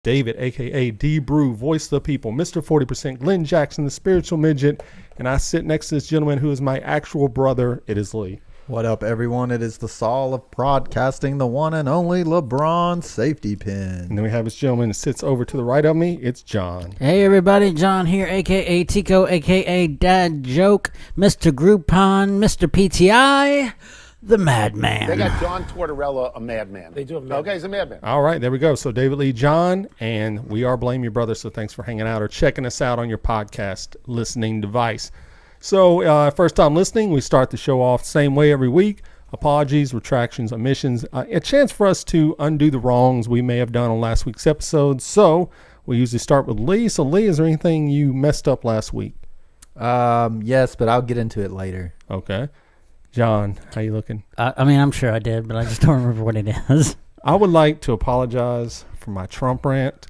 David, a.k.a. D-Brew, Voice of the People, Mr. 40%, Glenn Jackson, the Spiritual Midget, and I sit next to this gentleman who is my actual brother. It is Lee. What up, everyone? It is the Saul of broadcasting, the one and only LeBron Safety Pin. And then we have this gentleman that sits over to the right of me. It's John. Hey, everybody. John here, a.k.a. Tico, a.k.a. Dad Joke, Mr. Groupon, Mr. PTI, the Madman. They got John Tortorella, a madman. They do have a madman. Okay, he's a madman. All right, there we go. So David Lee, John, and we are Blame Your Brother, so thanks for hanging out or checking us out on your podcast listening device. So first time listening, we start the show off same way every week. Apologies, retractions, omissions, a chance for us to undo the wrongs we may have done on last week's episode. So we usually start with Lee. So Lee, is there anything you messed up last week? Yes, but I'll get into it later. Okay. John, how you looking? I mean, I'm sure I did, but I just don't remember what it is. I would like to apologize for my Trump rant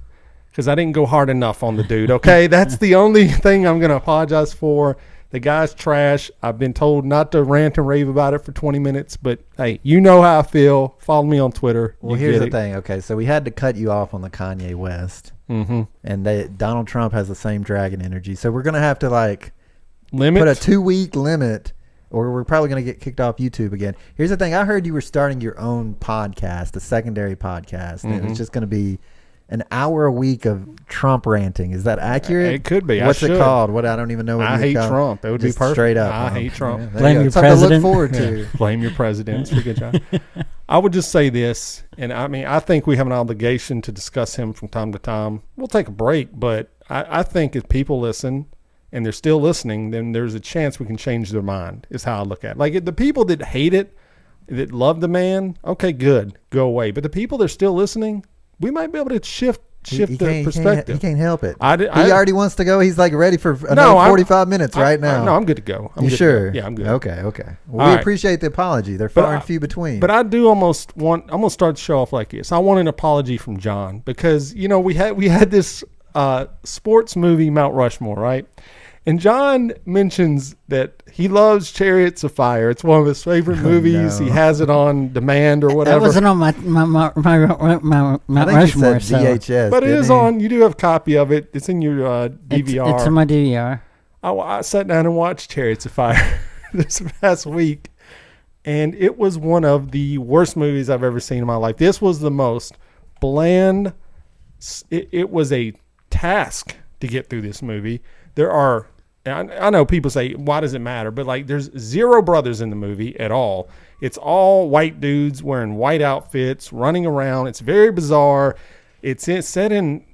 because I didn't go hard enough on the dude, okay? That's the only thing I'm going to apologize for. The guy's trash. I've been told not to rant and rave about it for 20 minutes, but hey, you know how I feel. Follow me on Twitter. Well, here's the thing. Okay, so we had to cut you off on the Kanye West. Mm-hmm. And Donald Trump has the same dragon energy. So we're going to have to, like, limit? Put a 2-week limit, or we're probably going to get kicked off YouTube again. Here's the thing. I heard you were starting your own podcast, a secondary podcast, and it's just going to be an hour a week of Trump ranting. Is that accurate? It could be. What's it called? What I don't even know. What I hate Trump. It would just be perfect. Straight up. I hate Trump. Yeah, Blame your Something president. to look forward to. Blame your president. It's a good job. I would just say this, and I mean, I think we have an obligation to discuss him from time to time. We'll take a break, but I think if people listen and they're still listening, then there's a chance we can change their mind, is how I look at it. Like, the people that hate it, that love the man, okay, good, go away. But the people that are still listening, we might be able to shift the perspective. He can't help it. He already wants to go. He's like ready for another 45 minutes right now. No, I'm good to go. You sure? Yeah, I'm good. Okay. Well, we appreciate the apology. They're far and few between. But I do almost want. I'm gonna start the show off like this. I want an apology from John because we had this sports movie Mount Rushmore, right? And John mentions that he loves Chariots of Fire. It's one of his favorite movies. No. He has it on demand or whatever. That wasn't on my Mount Rushmore. He said VHS, but it is on. You do have a copy of it. It's in your DVR. It's in my DVR. I sat down and watched Chariots of Fire this past week, and it was one of the worst movies I've ever seen in my life. This was the most bland. It was a task to get through this movie. I know people say, why does it matter? But like, there's 0 brothers in the movie at all. It's all white dudes wearing white outfits, running around. It's very bizarre. It's set in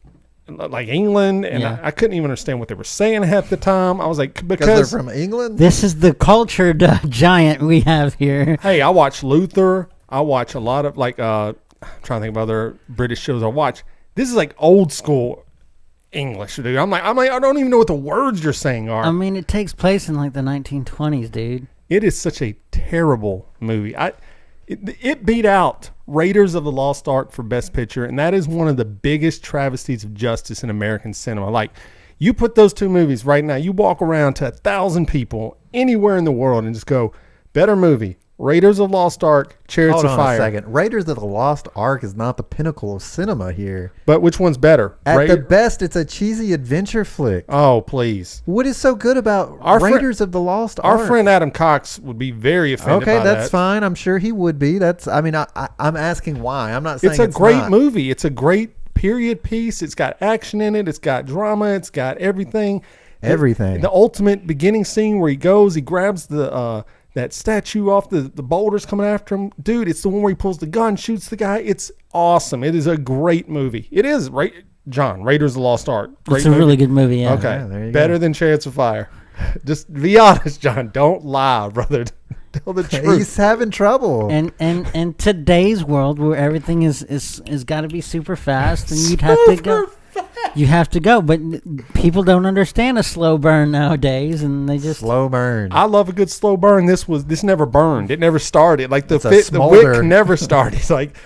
like England, and I couldn't even understand what they were saying half the time. I was like, because they're from England? This is the cultured giant we have here. Hey, I watch Luther. I watch a lot of I'm trying to think of other British shows I watch. This is like old school English, dude. I'm like, I don't even know what the words you're saying are. I mean, it takes place in like the 1920s, dude. It is such a terrible movie. It beat out Raiders of the Lost Ark for Best Picture, and that is one of the biggest travesties of justice in American cinema. Like, you put those two movies right now, you walk around to 1,000 people anywhere in the world and just go, better movie, Raiders of the Lost Ark, Chariots of Fire. Hold on a second. Raiders of the Lost Ark is not the pinnacle of cinema here. But which one's better? At the best, it's a cheesy adventure flick. Oh, please. What is so good about Raiders of the Lost Ark? Our friend Adam Cox would be very offended by that. Okay, that's fine. I'm sure he would be. I'm asking why. I'm not saying it's a great movie. It's a great period piece. It's got action in it. It's got drama. It's got everything. Everything. The ultimate beginning scene where he grabs that statue off the boulders coming after him. Dude, it's the one where he pulls the gun, shoots the guy. It's awesome. It is a great movie. It is, right, John? Raiders of the Lost Ark. It's a really good movie, yeah. Okay. Yeah, there you Better go. than Chariots of Fire. Just be honest, John. Don't lie, brother. Tell the truth. He's having trouble. And today's world where everything is got to be super fast, and you'd have to go. You have to go, but people don't understand a slow burn nowadays, and they just slow burn. I love a good slow burn. This never burned. It never started. Like the wick never started. Like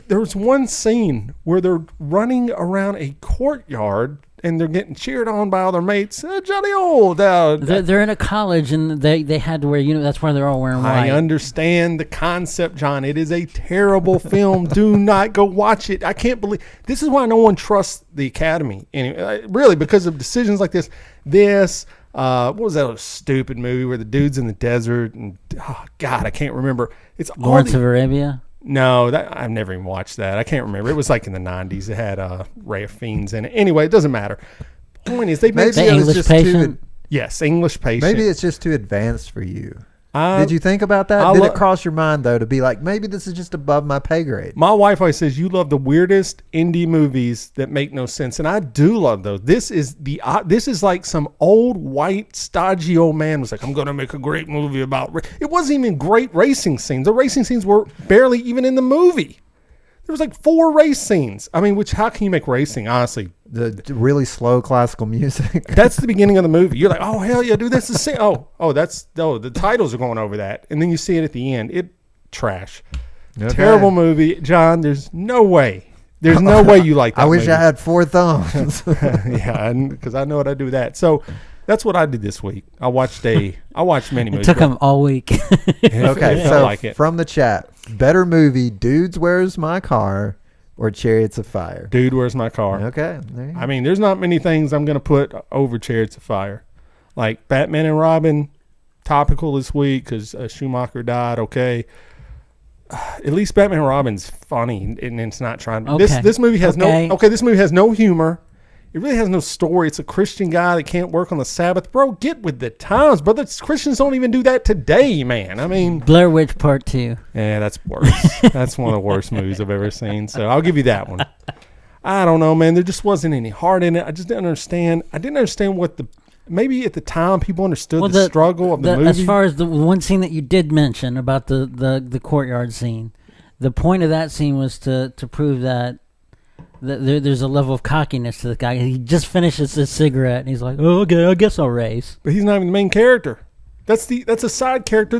There was one scene where they're running around a courtyard and they're getting cheered on by all their mates. Johnny Old. They're in a college and they had to wear, that's why they're all wearing white. I understand the concept, John. It is a terrible film. Do not go watch it. I can't believe this is why no one trusts the Academy. Anyway, really, because of decisions like this. What was that stupid movie where the dude's in the desert and God, I can't remember. It's Lawrence of Arabia. No, I've never even watched that. I can't remember. It was like in the 90s. It had Ray of Fiends in it. Anyway, it doesn't matter. Point is, maybe The it was English just Patient? yes, English Patient. Maybe it's just too advanced for you. Did you think about that? Did it cross your mind though to be like, maybe this is just above my pay grade? My wife always says you love the weirdest indie movies that make no sense, and I do love those. This is like some old white stodgy old man was like, I'm going to make a great movie about. It wasn't even great racing scenes. The racing scenes were barely even in the movie. There was like 4 race scenes. I mean, how can you make racing, honestly? The really slow classical music. That's the beginning of the movie. You're like, oh, hell yeah, dude, that's the scene. The titles are going over that. And then you see it at the end. Trash. Okay. Terrible movie. John, there's no way. There's no way you like that I wish movie. I had 4 thumbs. Yeah, because I know what I do with that. So that's what I did this week. I watched many movies. It took them all week. Okay, so from the chat, better movie, Dudes Where's My Car or Chariots of Fire? Dude, Where's My Car? Okay. I mean, there's not many things I'm going to put over Chariots of Fire. Like Batman and Robin, topical this week because Schumacher died, okay. At least Batman and Robin's funny and it's not trying to. Okay. This movie has this movie has no humor. It really has no story. It's a Christian guy that can't work on the Sabbath. Bro, get with the times, brother. Christians don't even do that today, man. I mean, Blair Witch Part 2. Yeah, that's worse. That's one of the worst movies I've ever seen. So I'll give you that one. I don't know, man. There just wasn't any heart in it. I just didn't understand. I didn't understand maybe at the time people understood the struggle of the movie. As far as the one scene that you did mention about the courtyard scene, the point of that scene was to prove that there's a level of cockiness to the guy. He just finishes his cigarette and he's like, "Oh, okay, I guess I'll race." But he's not even the main character. That's a side character.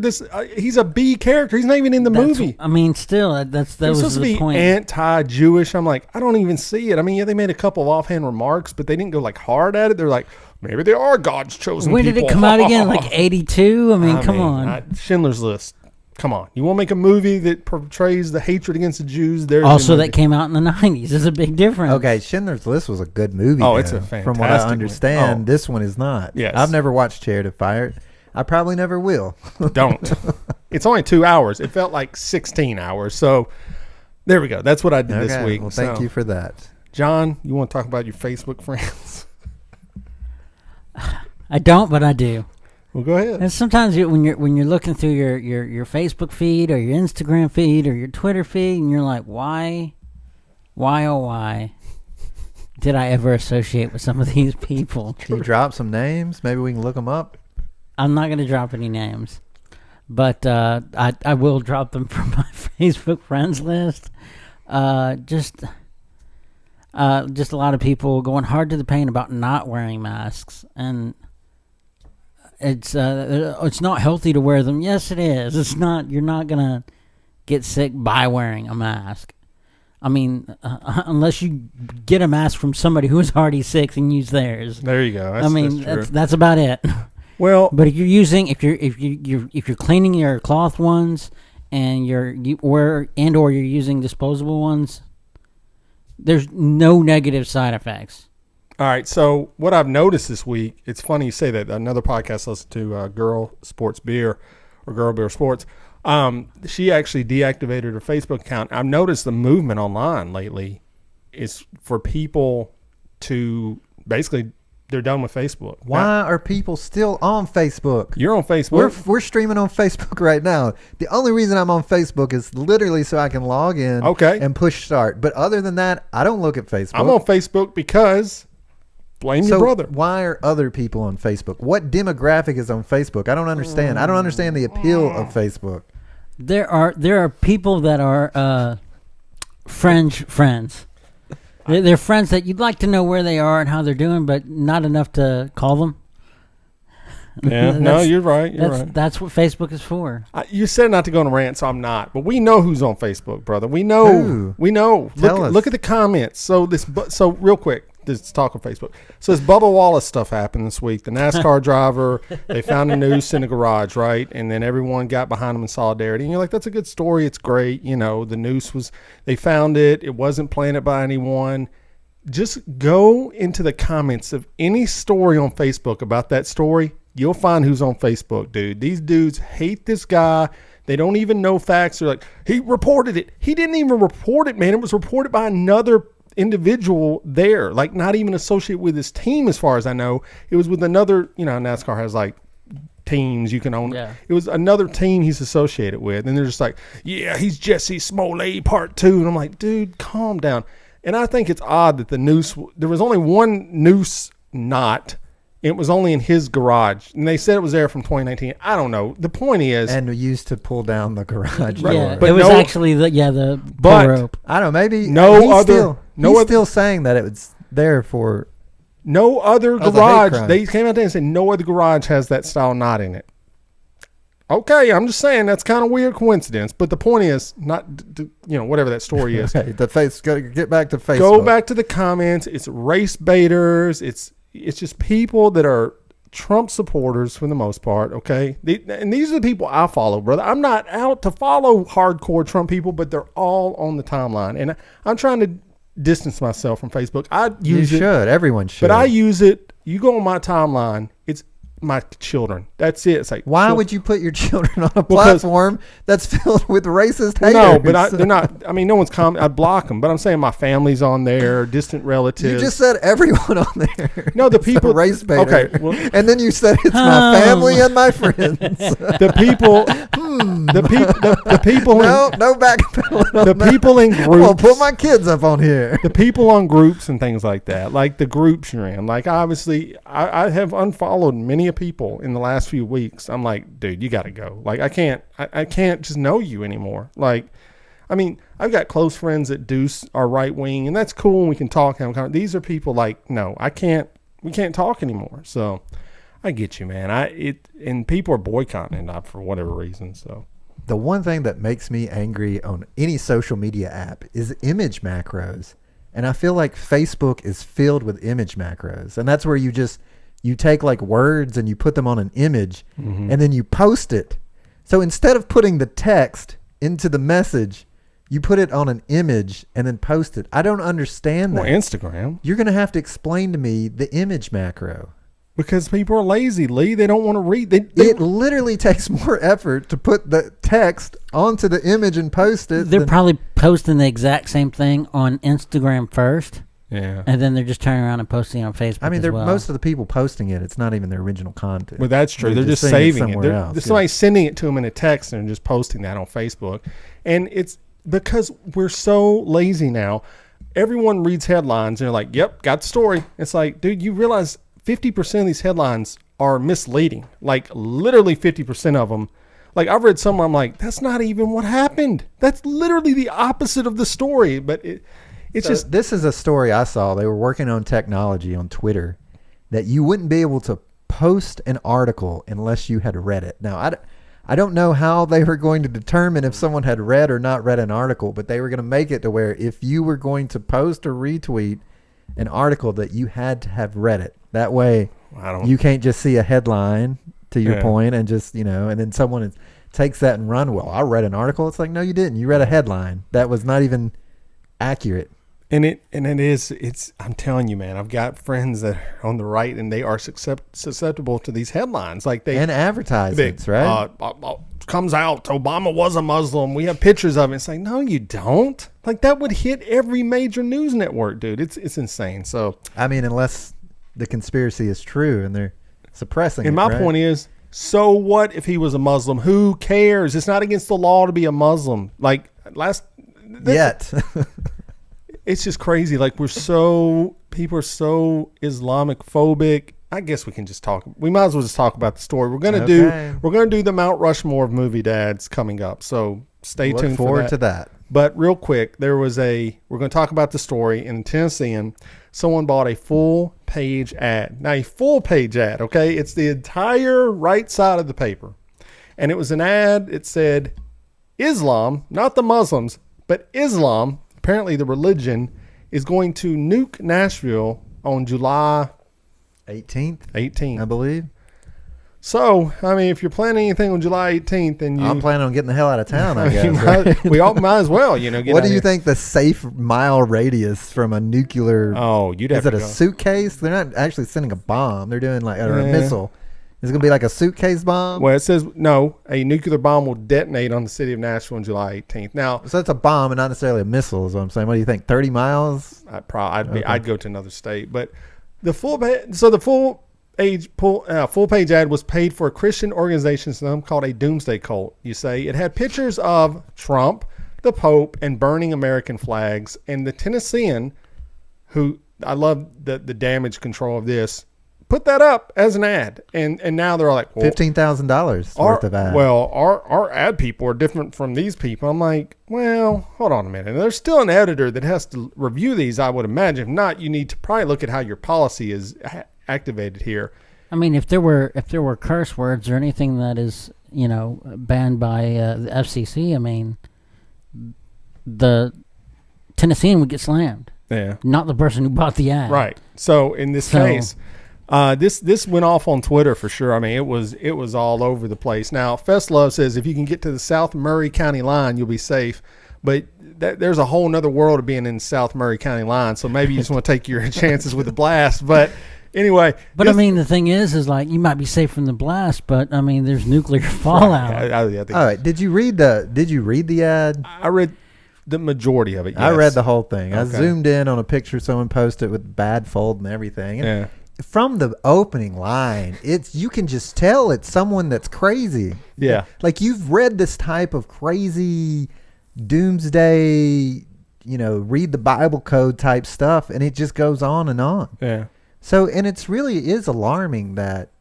He's a B character. He's not even in the movie. I mean, still, that was supposed the to point. be anti-Jewish. I'm like, I don't even see it. I mean, yeah, they made a couple of offhand remarks, but they didn't go like hard at it. They're like, maybe they are God's chosen when people. Did it come out again? Like 82? I mean, come on. Schindler's List. Come on. You want to make a movie that portrays the hatred against the Jews? Also, that came out in the 90s. There's a big difference. Okay, Schindler's List was a good movie. Oh, it's a fantastic From what I understand, this one is not. Yes. I've never watched Chariots of Fire. I probably never will. Don't. It's only 2 hours. It felt like 16 hours. So there we go. That's what I did this week. Well, thank you for that. John, you want to talk about your Facebook friends? I don't, but I do. Well, go ahead. And sometimes when you're looking through your Facebook feed or your Instagram feed or your Twitter feed, and you're like, why did I ever associate with some of these people? Can you drop some names? Maybe we can look them up. I'm not going to drop any names, but I will drop them from my Facebook friends list. Just a lot of people going hard to the paint about not wearing masks, and it's not healthy to wear them. Yes, it is. It's not. You're not gonna get sick by wearing a mask. I mean, unless you get a mask from somebody who is already sick and use theirs. There you go. That's about it. Well, but if you're cleaning your cloth ones and you're using disposable ones, there's no negative side effects. All right. So what I've noticed this week, it's funny you say that. Another podcast I listened to, Girl Sports Beer or Girl Beer Sports. She actually deactivated her Facebook account. I've noticed the movement online lately is for people to basically. They're done with Facebook. Why are people still on Facebook? You're on Facebook. We're streaming on Facebook right now. The only reason I'm on Facebook is literally so I can log in and push start. But other than that, I don't look at Facebook. I'm on Facebook because blame your brother. Why are other people on Facebook? What demographic is on Facebook? I don't understand. I don't understand the appeal of Facebook. There are people that are fringe friends. They're friends that you'd like to know where they are and how they're doing, but not enough to call them. Yeah, no, you're right. That's what Facebook is for. You said not to go on a rant, so I'm not. But we know who's on Facebook, brother. We know. Who? We know. Look at the comments. So real quick, let's talk on Facebook. So this Bubba Wallace stuff happened this week. The NASCAR driver, they found a noose in the garage, right? And then everyone got behind him in solidarity. And you're like, that's a good story. It's great. You know, the noose they found it. It wasn't planted by anyone. Just go into the comments of any story on Facebook about that story. You'll find who's on Facebook, dude. These dudes hate this guy. They don't even know facts. They're like, he reported it. He didn't even report it, man. It was reported by another individual there, like not even associated with his team as far as I know. It was with another, NASCAR has like teams you can own. Yeah. It was another team he's associated with. And they're just like, yeah, he's Jesse Smollett part 2. And I'm like, dude, calm down. And I think it's odd that the noose, there was only one noose knot. It was only in his garage. And they said it was there from 2019. I don't know. The point is. And we used to pull down the garage door. Yeah, but it was actually the but rope. I don't know. Maybe he's still saying that it was there for. No other garage. They came out there and said no other garage has that style knot in it. Okay, I'm just saying that's kind of weird coincidence, but the point is not, whatever that story is. Okay, get back to Facebook. Go back to the comments. It's race baiters. It's just people that are Trump supporters for the most part. Okay, and these are the people I follow, brother. I'm not out to follow hardcore Trump people, but they're all on the timeline, and I'm trying to distance myself from Facebook. Everyone should, but I use it. You go on my timeline. It's my children. That's it. It's like, why would you put your children on a platform that's filled with racist haters? No, but they're not. I mean, no one's I block them, but I'm saying my family's on there, distant relatives. You just said everyone on there. No, the people. race baiter. Okay, well, and then you said it's my family and my friends. The people. The people. No backpedaling. The people in groups. I'll put my kids up on here. The people on groups and things like that, like the groups you're in. Like obviously, I have unfollowed many people in the last few weeks. I'm like, dude, you got to go. Like I can't just know you anymore. Like, I mean, I've got close friends that are right wing, and that's cool. And we can talk. These are people like, no, we can't talk anymore. So I get you, man. And people are boycotting it for whatever reason. So the one thing that makes me angry on any social media app is image macros. And I feel like Facebook is filled with image macros. And that's where you take like words and you put them on an image and then you post it. So instead of putting the text into the message, you put it on an image and then post it. I don't understand that. Or Instagram. You're going to have to explain to me the image macro. Because people are lazy, Lee. They don't want to read. It literally takes more effort to put the text onto the image and post it. They're probably posting the exact same thing on Instagram first. Yeah. And then they're just turning around and posting it on Facebook. I mean, well. Most of the people posting it's not even their original content. Well, that's true. They're just saving it. There's somebody sending it to them in a text and just posting that on Facebook. And it's because we're so lazy now. Everyone reads headlines and they're like, yep, got the story. It's like, dude, you realize 50% of these headlines are misleading. Like literally 50% of them. Like I've read somewhere, I'm like, that's not even what happened. That's literally the opposite of the story. But this is a story I saw. They were working on technology on Twitter that you wouldn't be able to post an article unless you had read it. Now, I don't know how they were going to determine if someone had read or not read an article, but they were going to make it to where if you were going to post or retweet an article that you had to have read it. That way you can't just see a headline to your point and just, and then someone takes that and run. Well, I read an article. It's like, no, you didn't. You read a headline that was not even accurate. And I'm telling you, man, I've got friends that are on the right and they are susceptible to these headlines. And advertisements, right? Comes out, Obama was a Muslim. We have pictures of it. It's like, no, you don't. Like that would hit every major news network, dude. It's insane. So, I mean, unless the conspiracy is true and they're suppressing it. And my point is, so what if he was a Muslim? Who cares? It's not against the law to be a Muslim. Like yet. It's just crazy. Like people are so Islamic phobic. I guess we can just talk. We might as well just talk about the story. We're gonna do the Mount Rushmore of movie dads coming up. So stay Look tuned forward for to that. But real quick, we're going to talk about the story in Tennessean. Someone bought a full page ad. Now, a full page ad, okay? It's the entire right side of the paper. And it was an ad. It said, Islam, not the Muslims, but Islam, apparently the religion, is going to nuke Nashville on July 18th, I believe. So, I mean, if you're planning anything on July 18th, and I'm planning on getting the hell out of town, I guess. we all might as well, get What out do you here. think the safe mile radius from a nuclear? Oh, you'd have is it to a go. suitcase? They're not actually sending a bomb. They're doing or a missile. Is it gonna be like a suitcase bomb? Well, it says no. A nuclear bomb will detonate on the city of Nashville on July 18th. Now, So it's a bomb and not necessarily a missile. Is what I'm saying. What do you think? 30 miles? I'd go to another state, but the full page ad was paid for a Christian organization called a Doomsday Cult. You say it had pictures of Trump, the Pope, and burning American flags. And the Tennessean, who I love the damage control of this, put that up as an ad, and now they're like, well, $15,000 worth of ad. Well, our ad people are different from these people. I'm like, well, hold on a minute. There's still an editor that has to review these, I would imagine. If not, you need to probably look at how your policy is activated here. I mean, if there were curse words or anything that is banned by the FCC, I mean, the Tennessean would get slammed. Yeah, not the person who bought the ad. Right. So in this case, this went off on Twitter for sure. I mean, it was all over the place. Now, Festlove says if you can get to the South Murray County line, you'll be safe. But there's a whole nother world of being in South Murray County line. So maybe you just want to take your chances with the blast. But anyway. But I mean, the thing is like you might be safe from the blast, but I mean, there's nuclear fallout. All right. Did you read the ad? I read the majority of it. Yes. I read the whole thing. Okay. I zoomed in on a picture someone posted with bad fold and everything. And yeah. From the opening line, you can just tell it's someone that's crazy. Yeah. Like you've read this type of crazy doomsday, read the Bible code type stuff, and it just goes on and on. Yeah. So, and it's really is alarming that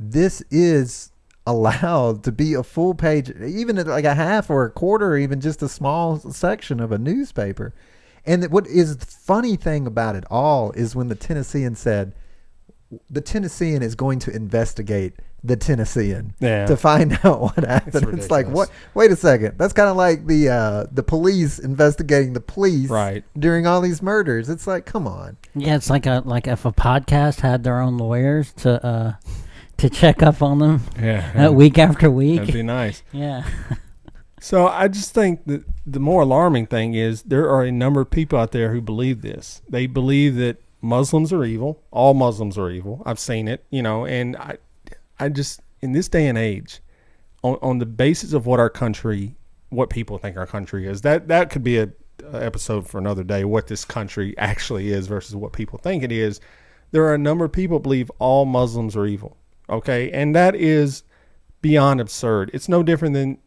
this is allowed to be a full page, even like a half or a quarter, or even just a small section of a newspaper. And what is the funny thing about it all is when the Tennessean said, the Tennessean is going to investigate the Tennessean to find out what happened. It's like, what? Wait a second. That's kind of like the police investigating the police during all these murders. It's like, come on. Yeah, it's like if a podcast had their own lawyers to check up on them week after week. That'd be nice. Yeah. So I just think that the more alarming thing is there are a number of people out there who believe this. They believe that Muslims are evil. All Muslims are evil. I've seen it, and I just, in this day and age, on the basis of what people think our country is, that could be a episode for another day, what this country actually is versus what people think it is. There are a number of people who believe all Muslims are evil. Okay. And that is beyond absurd. It's no different than,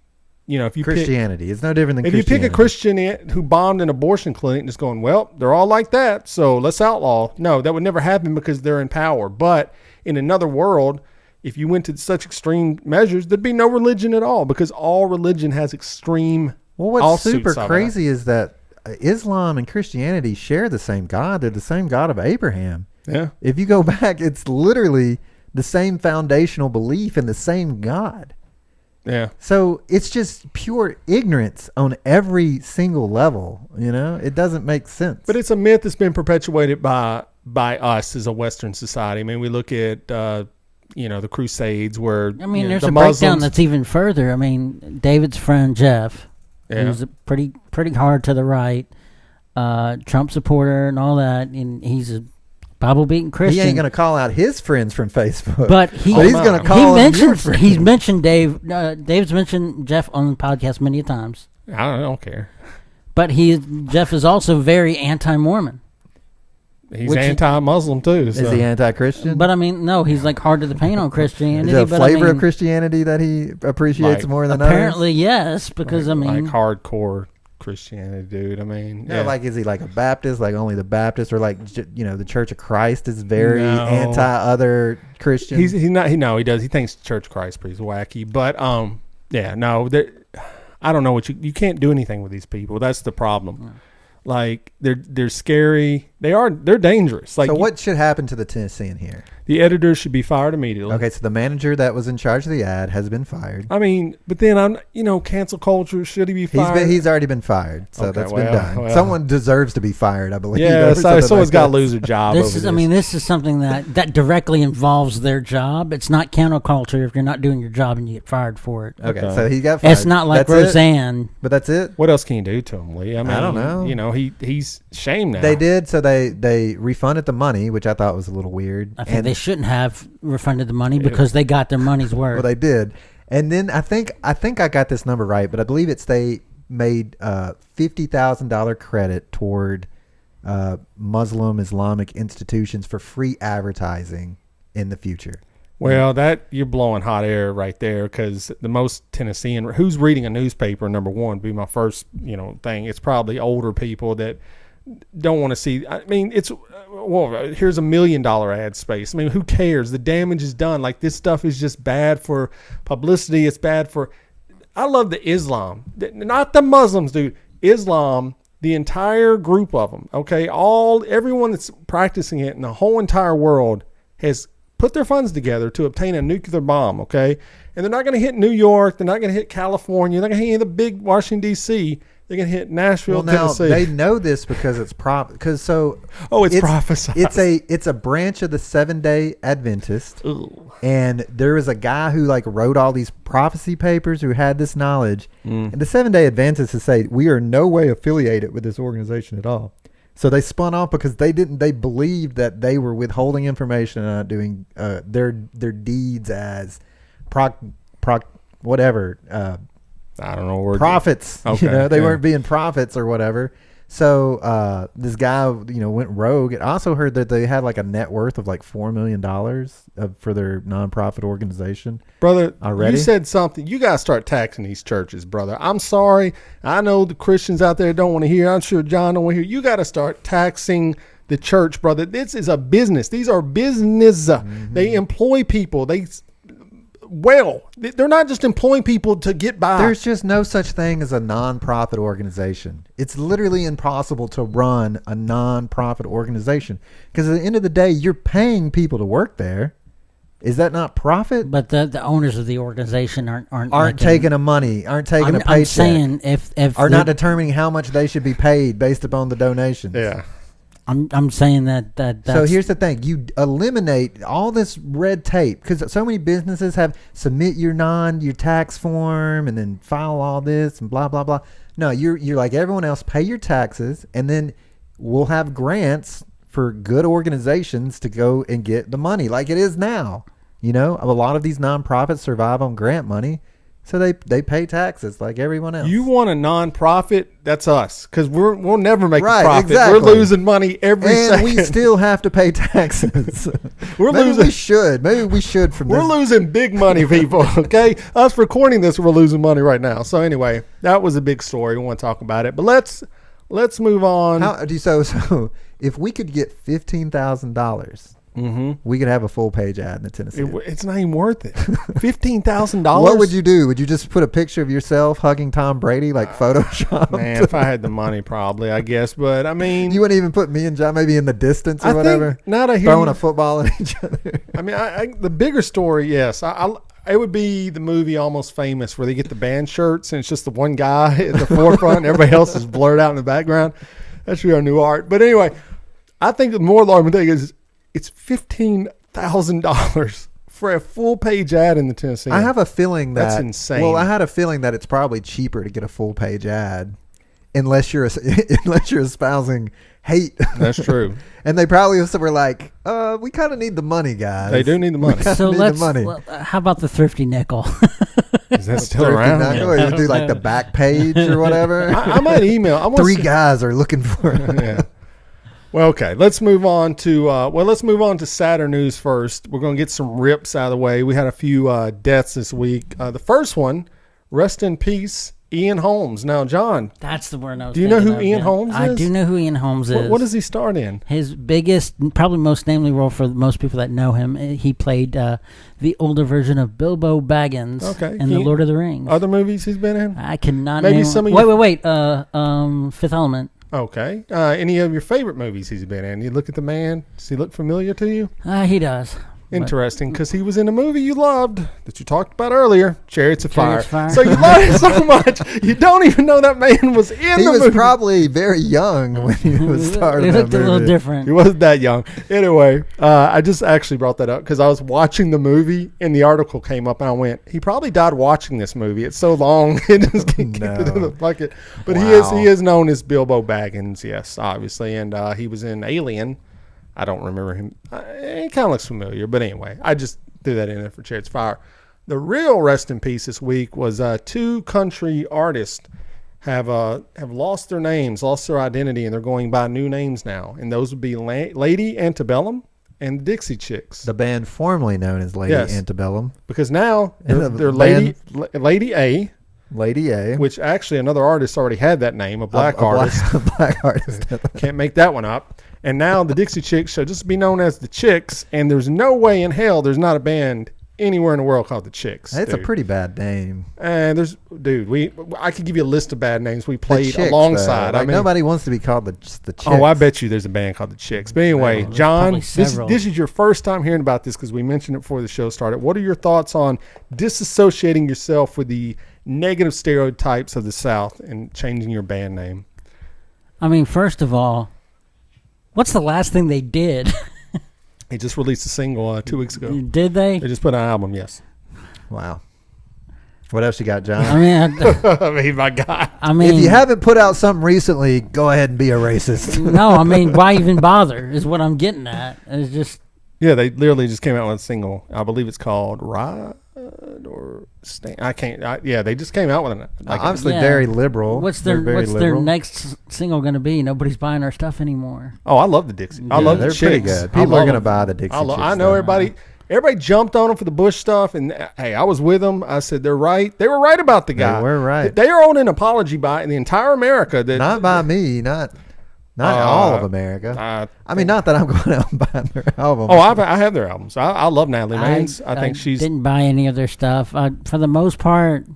if you Christianity, it's no different than if you pick a Christian who bombed an abortion clinic and just going, well, they're all like that, so let's outlaw. No, that would never happen because they're in power. But in another world, if you went to such extreme measures, there'd be no religion at all because all religion has extreme. Well, what's super crazy is that Islam and Christianity share the same God. They're the same God of Abraham. Yeah. If you go back, it's literally the same foundational belief in the same God. Yeah. So it's just pure ignorance on every single level. It doesn't make sense. But it's a myth that's been perpetuated by us as a Western society. I mean, we look at the Crusades where there's the a Muslims, breakdown that's even further. I mean, David's friend Jeff, who's pretty hard to the right, Trump supporter and all that, and he's a Bible-beating Christian. He ain't going to call out his friends from Facebook. But he's going to call out your friends. He's mentioned Dave. Dave's mentioned Jeff on the podcast many times. I don't care. But Jeff is also very anti-Mormon. He's anti-Muslim too. So. Is he anti-Christian? But I mean, no, he's like hard to the paint on Christianity. Is there a flavor of Christianity that he appreciates more than others? Apparently, yes, because like hardcore Christianity, dude. I mean, like, is he like a Baptist, like only the Baptist, or like the Church of Christ is very anti-other Christian? He's not. He does. He thinks Church of Christ is pretty wacky, but I don't know what you can't do anything with these people. That's the problem. Yeah. Like they're scary. They're dangerous. Like so what should happen to the Tennessean here? The editor should be fired immediately. Okay, so the manager that was in charge of the ad has been fired. I mean, but then cancel culture. Should he be fired? He's already been fired, so okay, that's been done. Well, someone deserves to be fired, I believe. Yeah, someone's got to lose a job. This is something that directly involves their job. It's not counterculture if you're not doing your job and you get fired for it. Okay, so he got fired. It's not like Roseanne. But that's it. What else can you do to him, Lee? I mean, I don't know. He's shamed now. They did, so they refunded the money, which I thought was a little weird. I think they shouldn't have refunded the money because they got their money's worth. Well, they did. And then I think I got this number right, but I believe they made $50,000 credit toward Muslim Islamic institutions for free advertising in the future. Well, that you're blowing hot air right there, because the most Tennessean who's reading a newspaper, number one, would be my first thing. It's probably older people that don't want to see. I mean, here's $1 million ad space. I mean, who cares? The damage is done. Like, this stuff is just bad for publicity. It's bad for. I love the Islam, not the Muslims, dude. Islam, the entire group of them. Okay, everyone that's practicing it in the whole entire world has put their funds together to obtain a nuclear bomb. Okay, and they're not going to hit New York. They're not going to hit California. They're not going to hit the big Washington D.C. They're going to hit Nashville, Tennessee. They know this because it's it's prophesied. prophesied. It's a branch of the Seventh-day Adventist. Ooh. And there was a guy who wrote all these prophecy papers who had this knowledge. And the Seventh-day Adventists say, we are no way affiliated with this organization at all. So they spun off because they believed that they were withholding information and not doing their deeds as whatever. I don't know. Prophets. Okay. They weren't being prophets or whatever. So this guy, went rogue. I also heard that they had a net worth of $4 million for their nonprofit organization. Brother, already? You said something. You got to start taxing these churches, brother. I'm sorry. I know the Christians out there don't want to hear. I'm sure John don't want to hear. You got to start taxing the church, brother. This is a business. These are business. Mm-hmm. They employ people. They're not just employing people to get by. There's just no such thing as a non-profit organization. It's literally impossible to run a non-profit organization because at the end of the day, you're paying people to work there. Is that not profit? But the owners of the organization aren't taking a money, aren't taking a paycheck. I'm saying if are not determining how much they should be paid based upon the donations. Yeah. I'm saying that's... So here's the thing. You eliminate all this red tape because so many businesses have submit your tax form and then file all this and blah, blah, blah. No, you're like everyone else, pay your taxes, and then we'll have grants for good organizations to go and get the money like it is now. A lot of these nonprofits survive on grant money. So they pay taxes like everyone else. You want a nonprofit? That's us, because we'll never make a profit. Exactly. We're losing money every second. And we still have to pay taxes. Maybe we should from this. We're losing big money, people. Okay, us recording this, we're losing money right now. So anyway, that was a big story. We want to talk about it, but let's move on. So if we could get $15,000. Mm-hmm. We could have a full page ad in the Tennessee. It's not even worth it. $15,000. What would you do? Would you just put a picture of yourself hugging Tom Brady Photoshop? Man, if I had the money, probably, I guess. But I mean, you wouldn't even put me and John maybe in the distance or whatever. Throwing a football at each other. I mean, the bigger story, yes. It would be the movie Almost Famous, where they get the band shirts and it's just the one guy at the forefront and everybody else is blurred out in the background. That should be our new art. But anyway, I think the more alarming thing is it's $15,000 for a full page ad in the Tennessean. I have a feeling that's insane. Well, I had a feeling that it's probably cheaper to get a full page ad, unless you're espousing hate. That's true. And they probably were like, "We kind of need the money, guys. They do need the money. So well, how about the thrifty nickel? Is that still around? Or you do the back page or whatever. I might email. Three guys are looking for it. Yeah. Well, okay. Let's move on to sadder news first. We're going to get some rips out of the way. We had a few deaths this week. The first one, rest in peace, Ian Holmes. Now, John, That's the word I was do you know thinking who of, Ian yeah. Holmes I is? do know who Ian Holmes is. What does he start in? His biggest, probably most namely role for most people that know him, he played the older version of Bilbo Baggins in The Lord of the Rings. Other movies he's been in? I cannot Maybe name some of Wait. Fifth Element. Okay. Any of your favorite movies he's been in? You look at the man. Does he look familiar to you? He does. Interesting, because he was in a movie you loved that you talked about earlier, Chariots of Fire. Fire. So you loved it so much, you don't even know that man was in the movie. He was probably very young when he was starting. He looked a little different. He wasn't that young. Anyway, I just actually brought that up because I was watching the movie and the article came up and I went, he probably died watching this movie. It's so long. It just kicked it in the bucket. But Wow. he is known as Bilbo Baggins, yes, obviously. And he was in Alien. I don't remember him. He kind of looks familiar. But anyway, I just threw that in there for Chariots of Fire. The real rest in peace this week was two country artists have lost their names, lost their identity, and they're going by new names now. And those would be Lady Antebellum and the Dixie Chicks. The band formerly known as Lady Yes. Antebellum. Because now And they're the Lady A, Lady A. which actually another artist already had that name, a black artist. Black artist. Can't make that one up. And now the Dixie Chicks shall just be known as the Chicks, and there's no way in hell there's not a band anywhere in the world called the Chicks. That's a pretty bad name. And I could give you a list of bad names we played Chicks, alongside. though. Like, nobody wants to be called the Chicks. Oh, I bet you there's a band called the Chicks. But anyway, There's John, probably this several. is your first time hearing about this because we mentioned it before the show started. What are your thoughts on disassociating yourself with the negative stereotypes of the South and changing your band name? I mean, first of all, what's the last thing they did? He just released a single 2 weeks ago. Did they? They just put an album, yes. Wow. What else you got, John? I mean, I mean, my God. If you haven't put out something recently, go ahead and be a racist. No, I mean, why even bother is what I'm getting at. It's just... Yeah, they literally just came out with a single. I believe it's called Ride or Stand. They just came out with an. Obviously, very liberal. What's They're their very liberal. next single going to be? Nobody's buying our stuff anymore. Oh, I love the Dixie. I love the They're Chicks. pretty good. People are going to buy the Dixie Chicks. I know everybody. Everybody jumped on them for the Bush stuff, and hey, I was with them. I said they're right. They were right about the guy. They were right. They are owed an apology by the entire America. Not by me. Not all of America. I mean, not that I'm going out and buying their album. Oh, I have their albums. I love Natalie Maines. I think she's. Didn't buy any of their stuff. For the most part,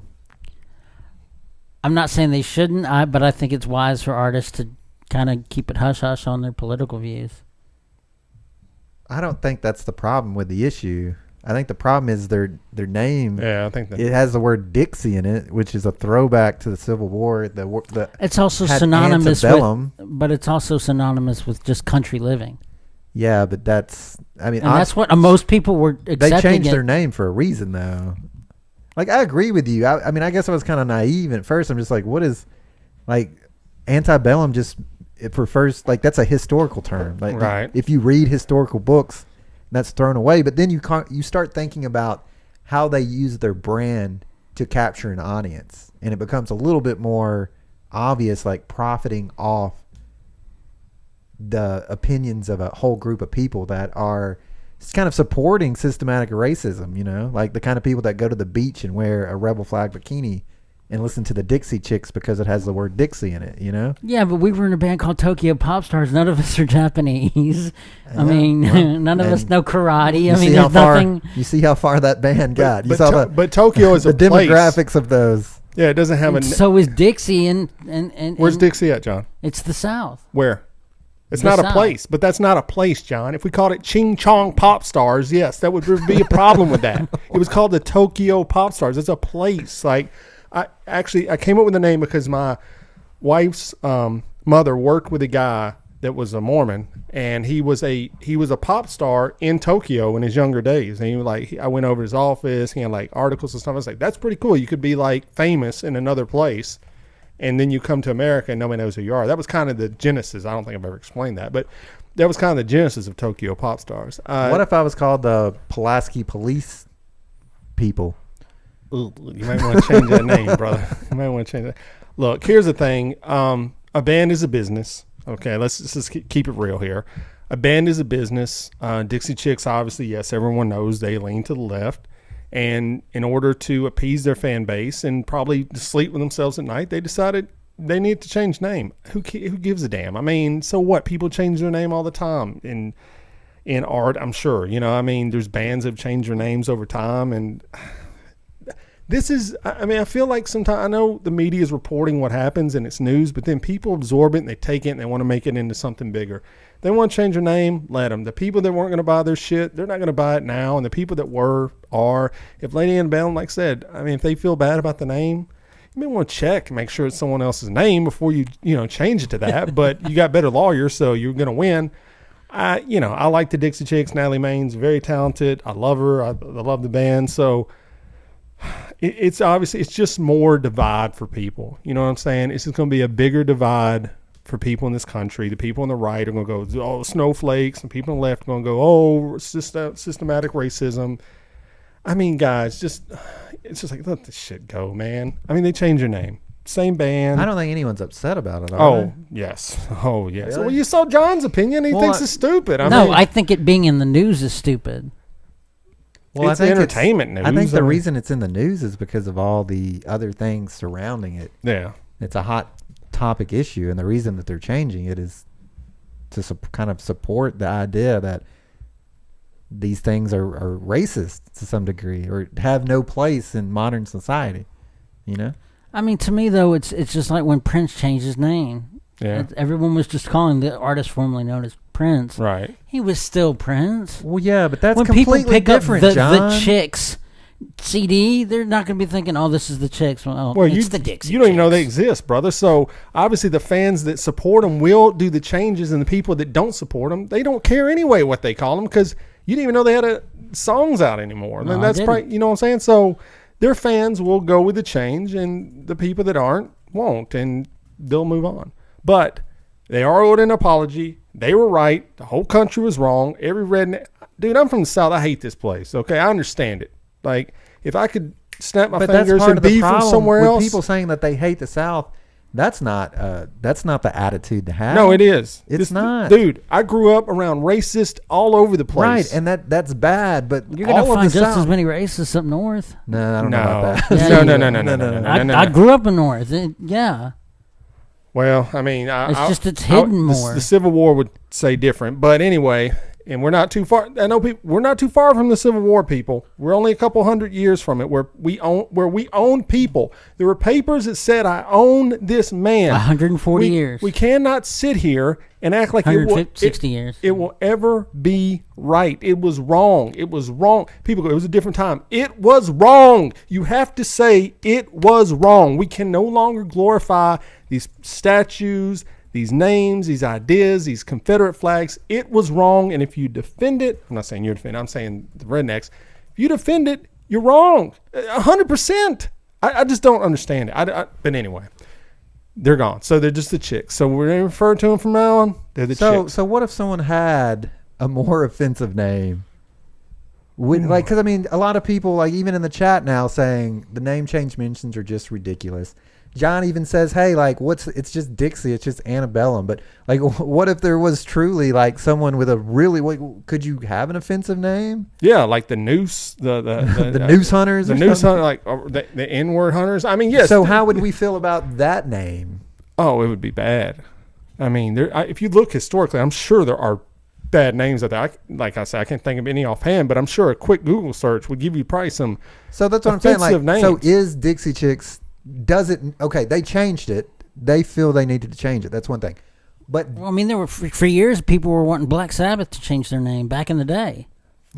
I'm not saying they shouldn't, but I think it's wise for artists to kind of keep it hush hush on their political views. I don't think that's the problem with the issue. I think the problem is their name. Yeah, I think that it has the word Dixie in it, which is a throwback to the Civil War. It's also had synonymous Antebellum. but it's also synonymous with just country living. Yeah, but that's. I mean, And that's what most people were accepting. They changed their name for a reason, though. Like, I agree with you. I mean, I guess I was kind of naive at first. I'm just like, what is, like, Antebellum? Just it refers, like, that's a historical term. Like, right. If you read historical books, that's thrown away. But then you start thinking about how they use their brand to capture an audience, and it becomes a little bit more obvious, like profiting off the opinions of a whole group of people that are kind of supporting systematic racism, you know, like the kind of people that go to the beach and wear a rebel flag bikini and listen to the Dixie Chicks because it has the word Dixie in it, you know? Yeah, but we were in a band called Tokyo Pop Stars. None of us are Japanese. Yeah, I mean, none of us know karate. I mean, there's nothing. You see how far that band got. You saw but Tokyo is the a place. demographics of those. Yeah, it doesn't have a. So is Dixie, and Where's Dixie at, John? It's the South. Where? It's The not South. a place, but that's not a place, John. If we called it Ching Chong Pop Stars, yes, that would be a problem with that. It was called the Tokyo Pop Stars. It's a place. Like, I came up with the name because my wife's mother worked with a guy that was a Mormon, and he was a pop star in Tokyo in his younger days. And he was like, I went over to his office. He had like articles and stuff. I was like, that's pretty cool. You could be like famous in another place, and then you come to America and nobody knows who you are. That was kind of the genesis. I don't think I've ever explained that, but that was kind of the genesis of Tokyo Pop Stars. What if I was called the Pulaski Police People? Ooh, you might want to change that name, brother. You might want to change that. Look, here's the thing. A band is a business. Okay, let's just keep it real here. A band is a business. Dixie Chicks, obviously, yes, everyone knows they lean to the left. And in order to appease their fan base and probably sleep with themselves at night, they decided they need to change name. Who gives a damn? I mean, so what? People change their name all the time in art, I'm sure. You know, I mean, there's bands that have changed their names over time. And this is, I mean, I feel like sometimes, I know the media is reporting what happens and it's news, but then people absorb it and they take it and they want to make it into something bigger. They want to change their name, let them. The people that weren't going to buy their shit, they're not going to buy it now. And the people that are. If Lady Antebellum, like I said, I mean, if they feel bad about the name, you may want to check and make sure it's someone else's name before you change it to that. But you got better lawyers, so you're going to win. I like the Dixie Chicks. Natalie Main's very talented. I love her. I love the band. So it's obviously, it's just more divide for people. You know what I'm saying? It's just going to be a bigger divide for people in this country. The people on the right are going to go, oh, snowflakes, and people on the left are going to go, oh, systematic racism. I mean, guys, it's just like, let this shit go, man. I mean, they changed their name. Same band. I don't think anyone's upset about it. Yes. Oh, yes. Really? Well, you saw John's opinion. He thinks it's stupid. I think it being in the news is stupid. Well, it's entertainment news. I think the reason it's in the news is because of all the other things surrounding it. Yeah. It's a hot topic issue, and the reason that they're changing it is to kind of support the idea that these things are racist to some degree or have no place in modern society, you know? I mean, to me, though, it's just like when Prince changed his name. Yeah. Everyone was just calling the artist formerly known as Prince. Right. He was still Prince. Well, yeah, but that's when completely people pick different, up John. the Chicks CD, they're not going to be thinking, oh, this is the Chicks. Well, it's the Dixie You don't even know they Chicks. exist, brother. So obviously the fans that support them will do the changes, and the people that don't support them, they don't care anyway what they call them because you didn't even know they had songs out anymore. No, And that's probably, you know what I'm saying? So their fans will go with the change, and the people that aren't won't, and they'll move on. But they are owed an apology. They were right. The whole country was wrong. Every redneck. Dude, I'm from the South. I hate this place. Okay, I understand it. Like, if I could snap my fingers and be from somewhere else. People saying that they hate the South, that's not the attitude to have. No, it is. It's not. Dude, I grew up around racist all over the place. Right, and that's bad, but You're going to find just South, as many racists up north. No, I don't know about that. Yeah, No. I grew up in north. Yeah. Well, I mean, it's hidden more. The Civil War would say different, but anyway, and we're not too far. I know we're not too far from the Civil War, people. We're only a couple hundred years from it, where we own people. There were papers that said, "I own this man." 140 years. We cannot sit here and act like 160 years. It will ever be right. It was wrong. It was wrong. People go, it was a different time. It was wrong. You have to say it was wrong. We can no longer glorify these statues, these names, these ideas, these Confederate flags. It was wrong. And if you defend it, I'm not saying you defend it, I'm saying the rednecks. If you defend it, you're wrong. 100%. I just don't understand it. But anyway. They're gone. So they're just the Chicks. So we're going to refer to them from now on. They're the Chicks. So what if someone had a more offensive name? Because I mean, a lot of people, like even in the chat now, saying the name change mentions are just ridiculous. John even says, "Hey, like, it's just Dixie, it's just Antebellum." But like, what if there was truly like someone with a really? Could you have an offensive name? Yeah, like the Noose, the Noose Hunters, the Noose Hunters, like the N-word Hunters. I mean, yes. So how would we feel about that name? Oh, it would be bad. I mean, if you look historically, I'm sure there are bad names out there. Like I said, I can't think of any offhand, but I'm sure a quick Google search would give you probably some. So that's what I'm saying. Like, names. So is Dixie Chicks? They changed it. They feel they needed to change it. That's one thing. But well, I mean, there were for years people were wanting Black Sabbath to change their name back in the day.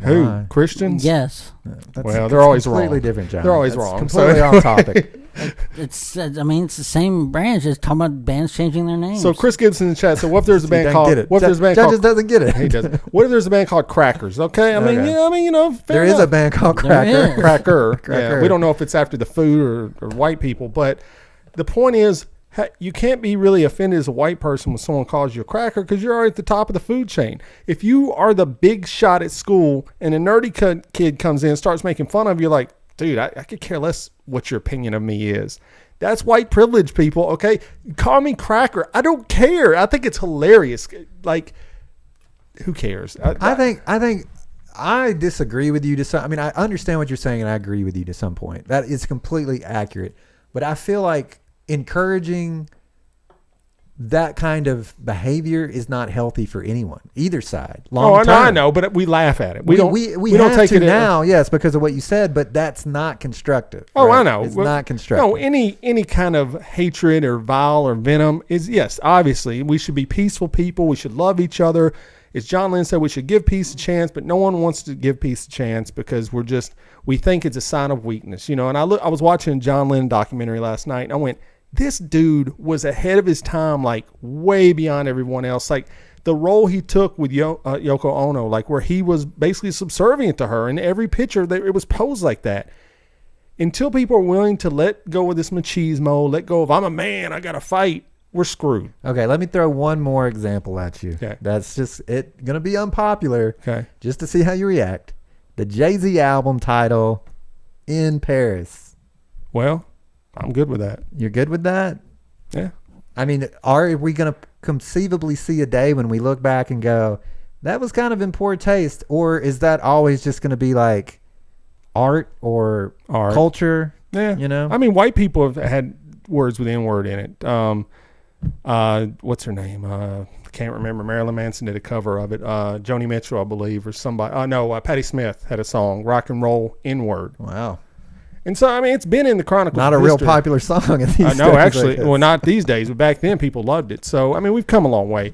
Who? Why? Christians? Yes. Well, they're always wrong. Completely different, John. They're always wrong. Completely off topic. It's the same branch. It's talking about bands changing their names. So Chris Gibson in the chat. So what if there's a band called? What if there's a band called? Just doesn't get it. He doesn't. What if there's a band called Crackers? Okay. I mean, there is a band called Cracker. Cracker. Yeah. We don't know if it's after the food or white people, but the point is, you can't be really offended as a white person when someone calls you a cracker because you're already at the top of the food chain. If you are the big shot at school and a nerdy kid comes in and starts making fun of you, like, dude, I could care less what your opinion of me is. That's white privilege, people, okay? Call me cracker. I don't care. I think it's hilarious. Like, who cares? I think I disagree with you to some. I mean, I understand what you're saying, and I agree with you to some point. That is completely accurate. But I feel like encouraging that kind of behavior is not healthy for anyone, either side. Long term. I know, but we laugh at it. We don't have take to it now, yes, because of what you said. But that's not constructive. Oh, right? I know. It's not constructive. No, any kind of hatred or vile or venom is, yes, obviously we should be peaceful people. We should love each other. As John Lennon said, we should give peace a chance, but no one wants to give peace a chance because we think it's a sign of weakness, And I was watching a John Lennon documentary last night, and I went, this dude was ahead of his time, like way beyond everyone else. Like the role he took with Yoko Ono, like where he was basically subservient to her in every picture, it was posed like that. Until people are willing to let go of this machismo, let go of I'm a man, I got to fight, we're screwed. Okay, let me throw one more example at you. Okay. That's just it going to be unpopular. Okay. Just to see how you react. The Jay-Z album title, In Paris. Well, I'm good with that. You're good with that? Yeah. I mean, are we going to conceivably see a day when we look back and go, that was kind of in poor taste? Or is that always just going to be like art or culture? Yeah. I mean, white people have had words with N-word in it. What's her name? I can't remember. Marilyn Manson did a cover of it. Joni Mitchell, I believe, or somebody. Patti Smith had a song, Rock and Roll N-word. Wow. And so, I mean, it's been in the Chronicles. Not a real popular song in these days. No, actually. Well, not these days, but back then people loved it. So, I mean, we've come a long way.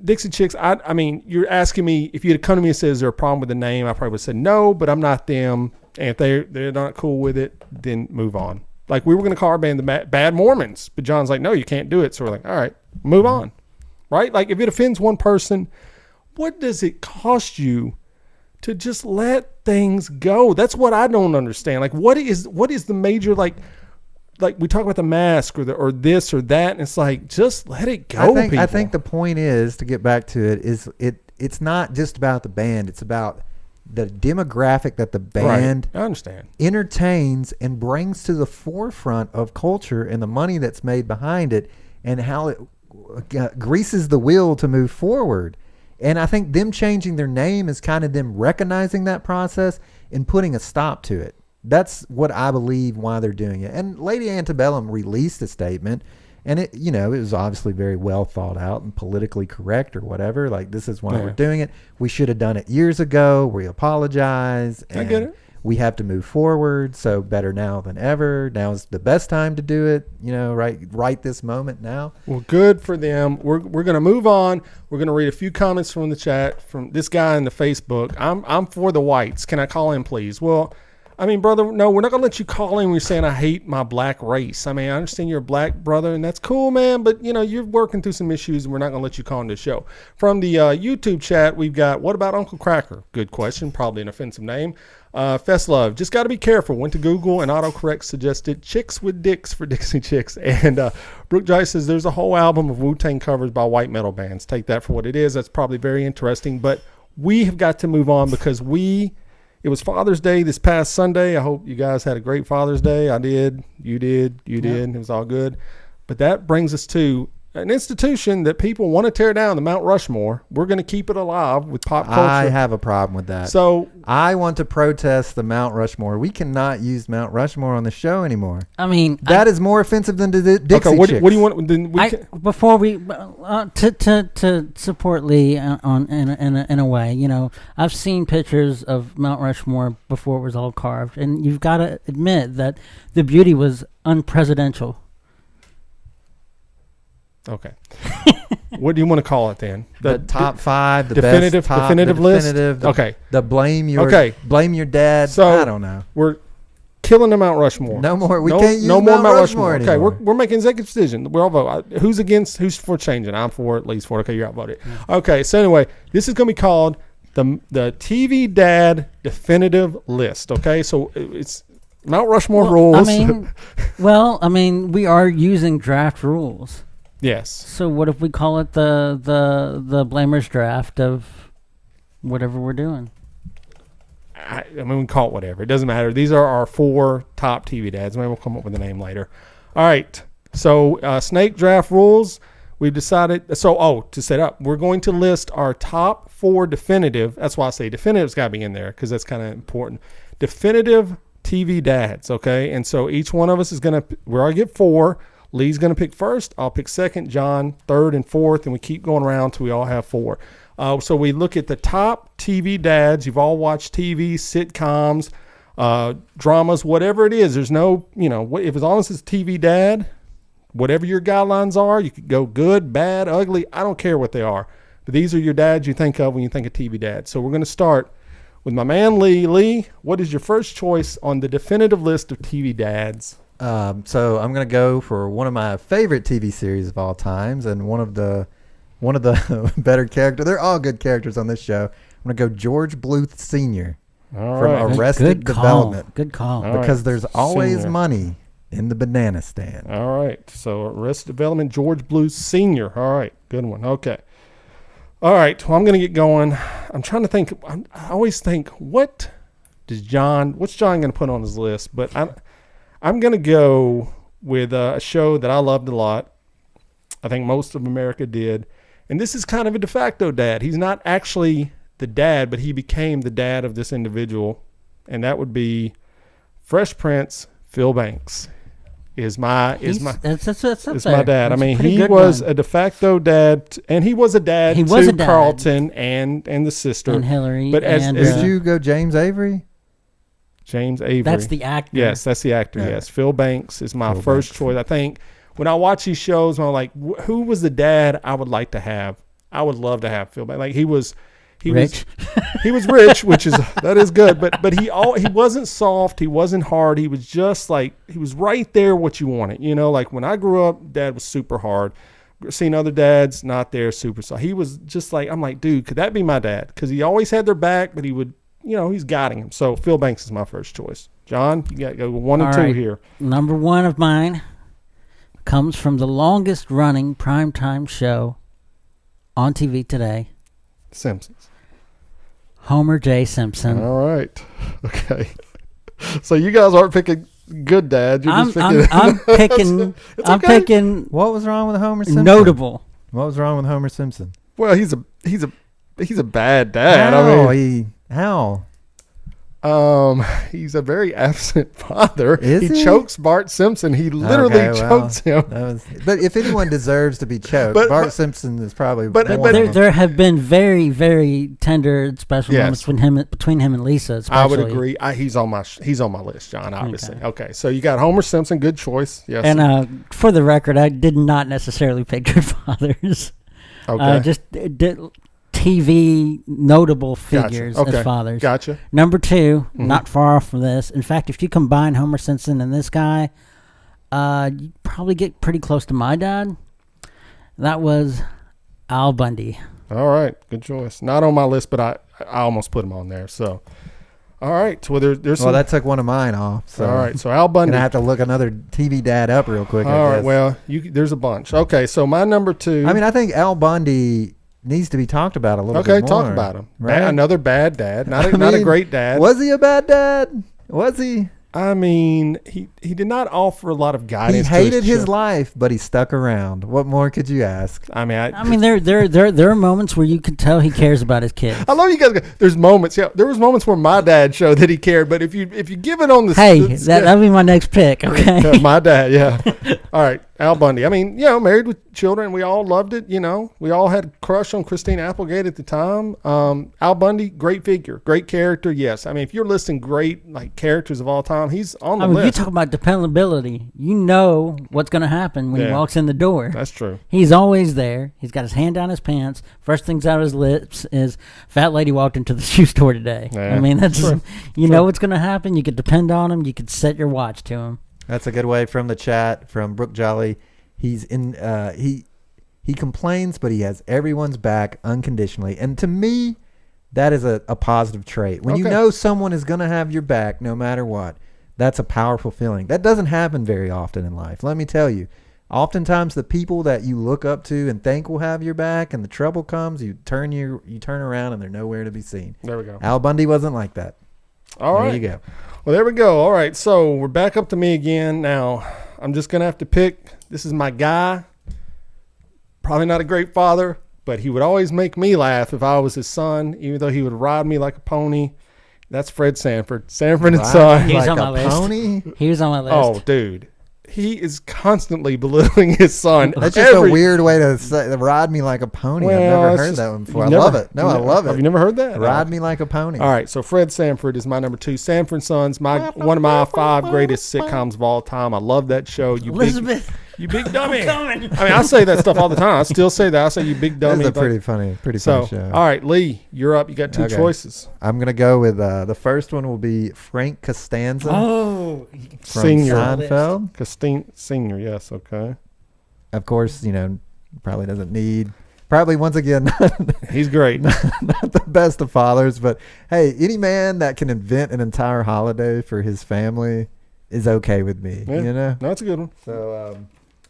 Dixie Chicks, I mean, you're asking me, if you had come to me and said, is there a problem with the name? I probably would have said no, but I'm not them. And if they're not cool with it, then move on. Like, we were going to call our band the Bad Mormons, but John's like, no, you can't do it. So we're like, all right, move on. Right? Like, if it offends one person, what does it cost you to just let things go? That's what I don't understand. Like, what is the major, like we talk about the mask or this or that, and it's like, just let it go. I think the point is, to get back to it, is it's not just about the band. It's about the demographic that the band I understand entertains and brings to the forefront of culture and the money that's made behind it, and how it greases the wheel to move forward. And I think them changing their name is kind of them recognizing that process and putting a stop to it. That's what I believe why they're doing it. And Lady Antebellum released a statement, and it was obviously very well thought out and politically correct or whatever. Like, this is why we're doing it. We should have done it years ago. We apologize. And I get it. We have to move forward. So better now than ever. Now is the best time to do it. Right this moment now. Well, good for them. We're going to move on. We're going to read a few comments from the chat from this guy in the Facebook. I'm for the whites. Can I call in, please? Well, I mean, brother, no, we're not going to let you call in when you're saying I hate my black race. I mean, I understand you're a black brother, and that's cool, man, but, you're working through some issues, and we're not going to let you call in the show. From the YouTube chat, we've got, what about Uncle Cracker? Good question, probably an offensive name. Fest Love, just got to be careful. Went to Google, and autocorrect suggested Chicks with Dicks for Dixie Chicks. And Brooke Jice says there's a whole album of Wu-Tang covers by white metal bands. Take that for what it is. That's probably very interesting, but we have got to move on because it was Father's Day this past Sunday. I hope you guys had a great Father's Day. I did. You did. You did. It was all good. But that brings us to an institution that people want to tear down, the Mount Rushmore. We're going to keep it alive with pop culture. I have a problem with that. So I want to protest the Mount Rushmore. We cannot use Mount Rushmore on the show anymore. I mean, that is more offensive than the Dixie Chicks. What do you want? Then before we to support Lee in a way, I've seen pictures of Mount Rushmore before it was all carved, and you've got to admit that the beauty was unpresidential. Okay. What do you want to call it then? The top five, the definitive, best top, definitive list. Okay. The blame your dad. So I don't know. We're killing the Mount Rushmore. No more. We can't use Mount Rushmore anymore. Okay, we're making executive decision. We're all vote. Who's against? Who's for changing? I'm for it. Lee's for it. Okay, you're outvoted. Okay. So anyway, this is going to be called the TV Dad Definitive List. Okay, so it's Mount Rushmore rules. I mean, we are using draft rules. Yes. So what if we call it the Blamers draft of whatever we're doing? I mean, we can call it whatever. It doesn't matter. These are our 4 top TV dads. Maybe we'll come up with a name later. All right. So snake draft rules. we've decided. So, to set up, we're going to list our top 4 definitive. That's why I say definitive's got to be in there because that's kind of important. Definitive TV dads, okay? And so each one of us is going to, we're going to get 4. Lee's going to pick first. I'll pick second. John, third and fourth. And we keep going around till we all have 4. So we look at the top TV dads. You've all watched TV, sitcoms, dramas, whatever it is. There's no, if as long as it's TV dad, whatever your guidelines are, you could go good, bad, ugly. I don't care what they are. But these are your dads you think of when you think of TV dad. So we're going to start with my man Lee. Lee, what is your first choice on the definitive list of TV dads? So I'm going to go for one of my favorite TV series of all times and one of the better characters. They're all good characters on this show. I'm going to go George Bluth Sr. All from right. Arrested Development. Good call. All Because right. there's always Senior. money in the banana stand. All right. So Arrested Development, George Bluth Sr. All right. Good one. Okay. All right. Well, I'm going to get going. I'm trying to think. I always think, what's John going to put on his list? But I'm going to go with a show that I loved a lot. I think most of America did. And this is kind of a de facto dad. He's not actually the dad, but he became the dad of this individual. And that would be Fresh Prince, Phil Banks. That's my dad. I mean, he was a de facto dad, and he was a dad to Carlton and the sister. And Hillary. But did you go James Avery? James Avery. That's the actor. Yes, that's the actor, yes. Phil Banks is my first choice. I think when I watch these shows, I'm like, who was the dad I would like to have? I would love to have Phil Banks. Like he was rich. He was rich, that is good. But he wasn't soft. He wasn't hard. He was just like, he was right there what you wanted. Like when I grew up, dad was super hard. Seen other dads not there, super soft. He was just like, I'm like, dude, could that be my dad? Because he always had their back, but he would, he's guiding him. So Phil Banks is my first choice. John, you got to go 1 and 2 here. Number 1 of mine comes from the longest running primetime show on TV today. Simpsons. Homer J. Simpson. All right. Okay. So you guys aren't picking good dad. You're just picking. I'm picking. I'm picking. What was wrong with Homer Simpson? Notable. What was wrong with Homer Simpson? Well, he's a bad dad. How? He's a very absent father. Is he? Chokes Bart Simpson. He literally chokes him. But if anyone deserves to be choked, Bart Simpson is probably. But there have been very, very tender special moments between him and Lisa. Especially. I would agree. He's on my list, John. Obviously. Okay. So you got Homer Simpson. Good choice. Yes. And for the record, I did not necessarily pick good fathers. Okay. Just TV notable figures as fathers. Gotcha. Number 2, not far off from this. In fact, if you combine Homer Simpson and this guy, you probably get pretty close to my dad. That was Al Bundy. All right, good choice. Not on my list, but I almost put him on there. So, all right. Well, there's some. Well, that took one of mine off. So. All right. So Al Bundy. Gonna have to look another TV dad up real quick. All right. Well, there's a bunch. Okay. So my number 2. I mean, I think Al Bundy needs to be talked about a little bit more. Okay, talk about him. Right? Another bad dad. Not a great dad. Was he a bad dad? Was he? I mean, he did not offer a lot of guidance. He hated his life, but he stuck around. What more could you ask? I mean, there are moments where you can tell he cares about his kids. I love you guys. There's moments. Yeah, there was moments where my dad showed that he cared. But if you give it on the that'll be my next pick. Okay, my dad. Yeah. All right, Al Bundy. I mean, married with children. We all loved it. We all had a crush on Christine Applegate at the time. Al Bundy, great figure, great character. Yes, I mean, if you're listing great characters of all time, he's on the list. You talk about dependability. You know what's going to happen when he walks in the door. That's true. He's always there. He's got his hand down his pants. First things out of his lips is, "Fat lady walked into the shoe store today." Yeah, I mean, that's true. You know what's going to happen. You could depend on him. You could set your watch to him. That's a good way from the chat from Brooke Jolly. He's in. He complains, but he has everyone's back unconditionally. And to me, that is a positive trait. When you know someone is going to have your back no matter what, that's a powerful feeling. That doesn't happen very often in life. Let me tell you. Oftentimes, the people that you look up to and think will have your back, and the trouble comes, you turn around and they're nowhere to be seen. There we go. Al Bundy wasn't like that. All right. There you go. Well, there we go. All right. So we're back up to me again. Now, I'm just going to have to pick. This is my guy. Probably not a great father, but he would always make me laugh if I was his son, even though he would ride me like a pony. That's Fred Sanford. Sanford and Son. He's Like on my a list. pony? He was on my list. Oh, dude. He is constantly belittling his son. That's just a weird way to say, ride me like a pony. Well, I've never it's heard just- that one before. I you've never- love it. No, I love it. Have you never heard that? Ride me like a pony. All right, so Fred Sanford is my number 2. Sanford and Sons, one of my 5 greatest sitcoms of all time. I love that show. Elizabeth. You big dummy. coming. I mean, I say that stuff all the time. I still say that. I say you big dummy. That's a pretty funny So, show. all right, Lee, you're up. You got 2 Okay. choices. I'm going to go with the first one will be Frank Costanza Oh, from Senior. Seinfeld. Senior, yes, okay. Of course, probably doesn't need, probably once again, He's great. not the best of fathers, but hey, any man that can invent an entire holiday for his family is okay with me, Yeah. No, That's a good one. So,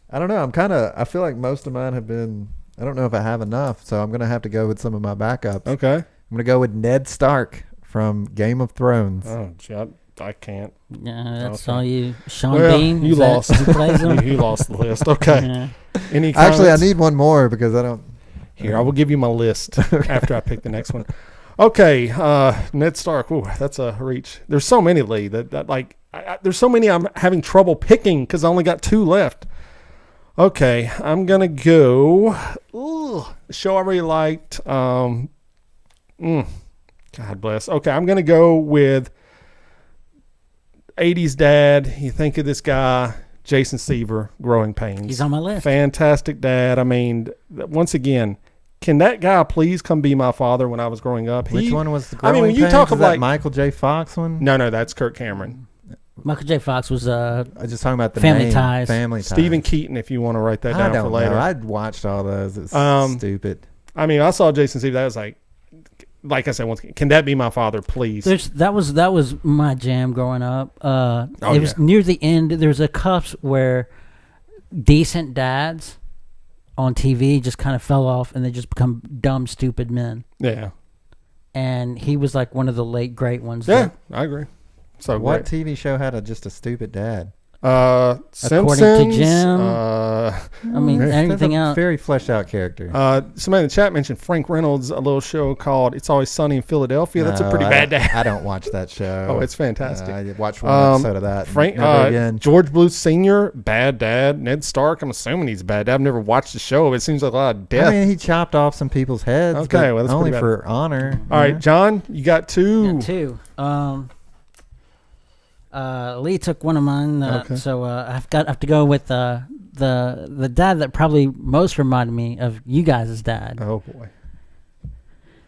I don't know. I feel like most of mine have been, I don't know if I have enough, so I'm going to have to go with some of my backups. Okay. I'm going to go with Ned Stark from Game of Thrones. Oh, gee, I can't. yeah, that's Okay. all you. Sean Well, Bean. you is that lost. who plays him? You lost the list. Okay. Yeah. Any Actually, I comments? need one more because I don't. Here, I will give you my list after I pick the next one. Okay, Ned Stark. Ooh, that's a reach. There's so many, Lee. That like, there's so many I'm having trouble picking because I only got 2 left. Okay, I'm gonna go. The show I really liked. God bless. Okay, I'm gonna go with 80s dad. You think of this guy, Jason Seaver, Growing Pains. He's on my list. Fantastic dad. I mean, once again, can that guy please come be my father when I was growing up? Which one was the I mean, Growing when you Pains? talk Is of that like Michael J. Fox one? no, that's Kirk Cameron. Michael J. Fox was I was just talking about the Family name. Ties. Family Ties. Stephen Keaton, if you want to write that I down don't for later. know. I watched all those. It's stupid. I mean, I saw Jason Seaver. That was like I said, once again, can that be my father, please? that was my jam growing up. It was yeah. near the end. There's a cups where decent dads on TV just kind of fell off and they just become dumb, stupid men. Yeah. And he was like one of the late great ones. Yeah, I agree. So What great. TV show had just a stupid dad? Simpsons. Jim. Uh, I mean, anything That's a else? very fleshed out character. somebody in the chat mentioned Frank Reynolds, a little show called It's Always Sunny in Philadelphia. That's a No, pretty I bad don't- dad. I don't watch that show. Oh, it's fantastic. I watched one episode of that. Frank, Never again. George Bluth Sr., bad dad. Ned Stark, I'm assuming he's bad dad. I've never watched the show, but it seems like a lot of death. I mean, he chopped off some people's heads. Okay, but well, that's only pretty bad. for honor. All right, John, you got 2. Yeah, 2. Lee took one of mine, Okay. so I have to go with the dad that probably most reminded me of you guys' dad. Oh, boy.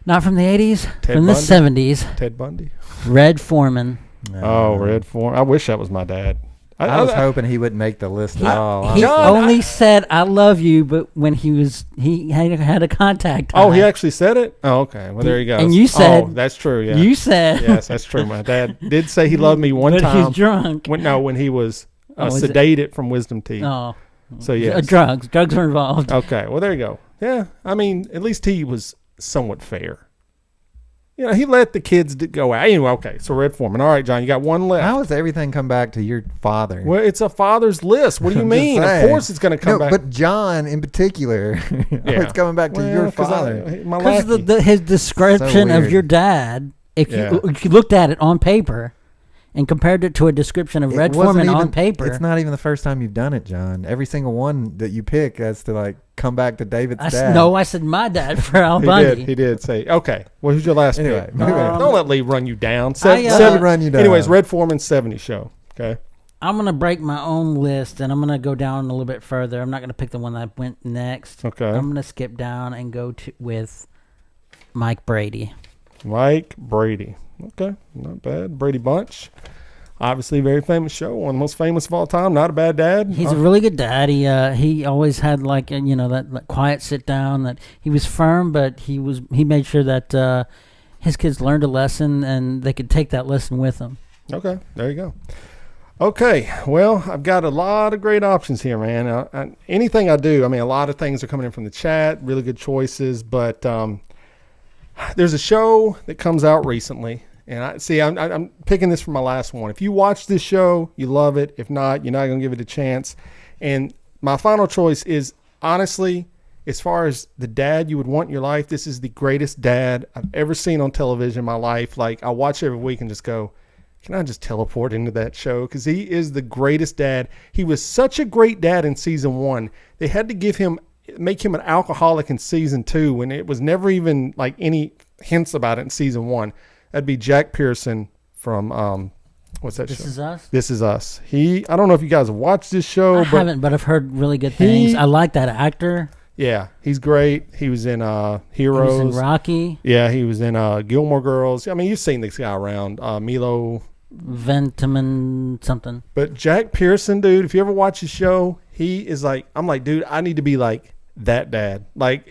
Not from the 80s, Ted from the Bundy? 70s. Ted Bundy. Red Foreman. Oh, Red Form. I wish that was my dad. I was hoping he wouldn't make the list at all. He John, only said "I love you," but when he had a contact. Oh, he high. actually said it? Oh, okay. Well, there you go. And you said- Oh, that's true, yeah. You said. Yes, that's true. My dad did say he loved me one but time. he's drunk. When he was Was it- sedated from wisdom teeth. Oh, So, yes. drugs were involved. Okay, well, there you go. Yeah, I mean, at least he was somewhat fair. You know, he let the kids go out. Anyway, okay, so Red Foreman. All right, John, you got 1 left. How does everything come back to your father? Well, it's a father's list. What do you I'm just mean? Of saying. course it's going to come No, back. but John in particular, it's coming back to your 'cause father. my Because lackey. his description of weird. your dad, if you looked at it on paper and compared it to a description of Red It wasn't Foreman on even- paper, It's not even the first time you've done it, John. Every single one that you pick has to like come back to David's dad. I said my dad for Al Bundy. He did say, okay, well, who's your last Anyway, pick? moving on. Don't let Lee run you down. I, Let me run you down. Anyways, Red Foreman 70 show. Okay. I'm going to break my own list, and I'm going to go down a little bit further. I'm not going to pick the one that went next. Okay. I'm going to skip down and go with Mike Brady. Mike Brady. Okay, not bad. Brady Bunch. Obviously, a very famous show. One of the most famous of all time. Not a bad dad. He's a really good dad. He always had that quiet sit down. That he was firm, but he made sure that his kids learned a lesson and they could take that lesson with them. Okay, there you go. Okay, well, I've got a lot of great options here, man. Anything I do, I mean, a lot of things are coming in from the chat, really good choices, but there's a show that comes out recently, and I'm picking this for my last one. If you watch this show, you love it. If not, you're not going to give it a chance. And my final choice is, honestly, as far as the dad you would want in your life, this is the greatest dad I've ever seen on television in my life. Like, I watch every week and just go, can I just teleport into that show? Because he is the greatest dad. He was such a great dad in season 1. They had to make him an alcoholic in season 2 when it was never even like any hints about it in season 1. That'd be Jack Pearson from what's that show? This Is Us? This Is Us. I don't know if you guys have watched this show. I haven't, but I've heard really good things. I like that actor. Yeah, he's great. He was in Heroes. He was in Rocky. Yeah, he was in Gilmore Girls. I mean, you've seen this guy around. Milo Ventamin something. But Jack Pearson, dude, if you ever watch his show, he is like, I'm like, dude, I need to be like that dad. Like,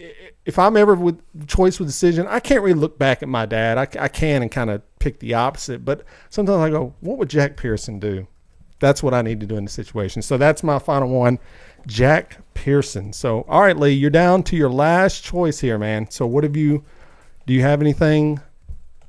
if I'm ever with choice with decision, I can't really look back at my dad. I can and kind of pick the opposite. But sometimes I go, what would Jack Pearson do? That's what I need to do in the situation. So that's my final one, Jack Pearson. So, all right, Lee, you're down to your last choice here, man. So do you have anything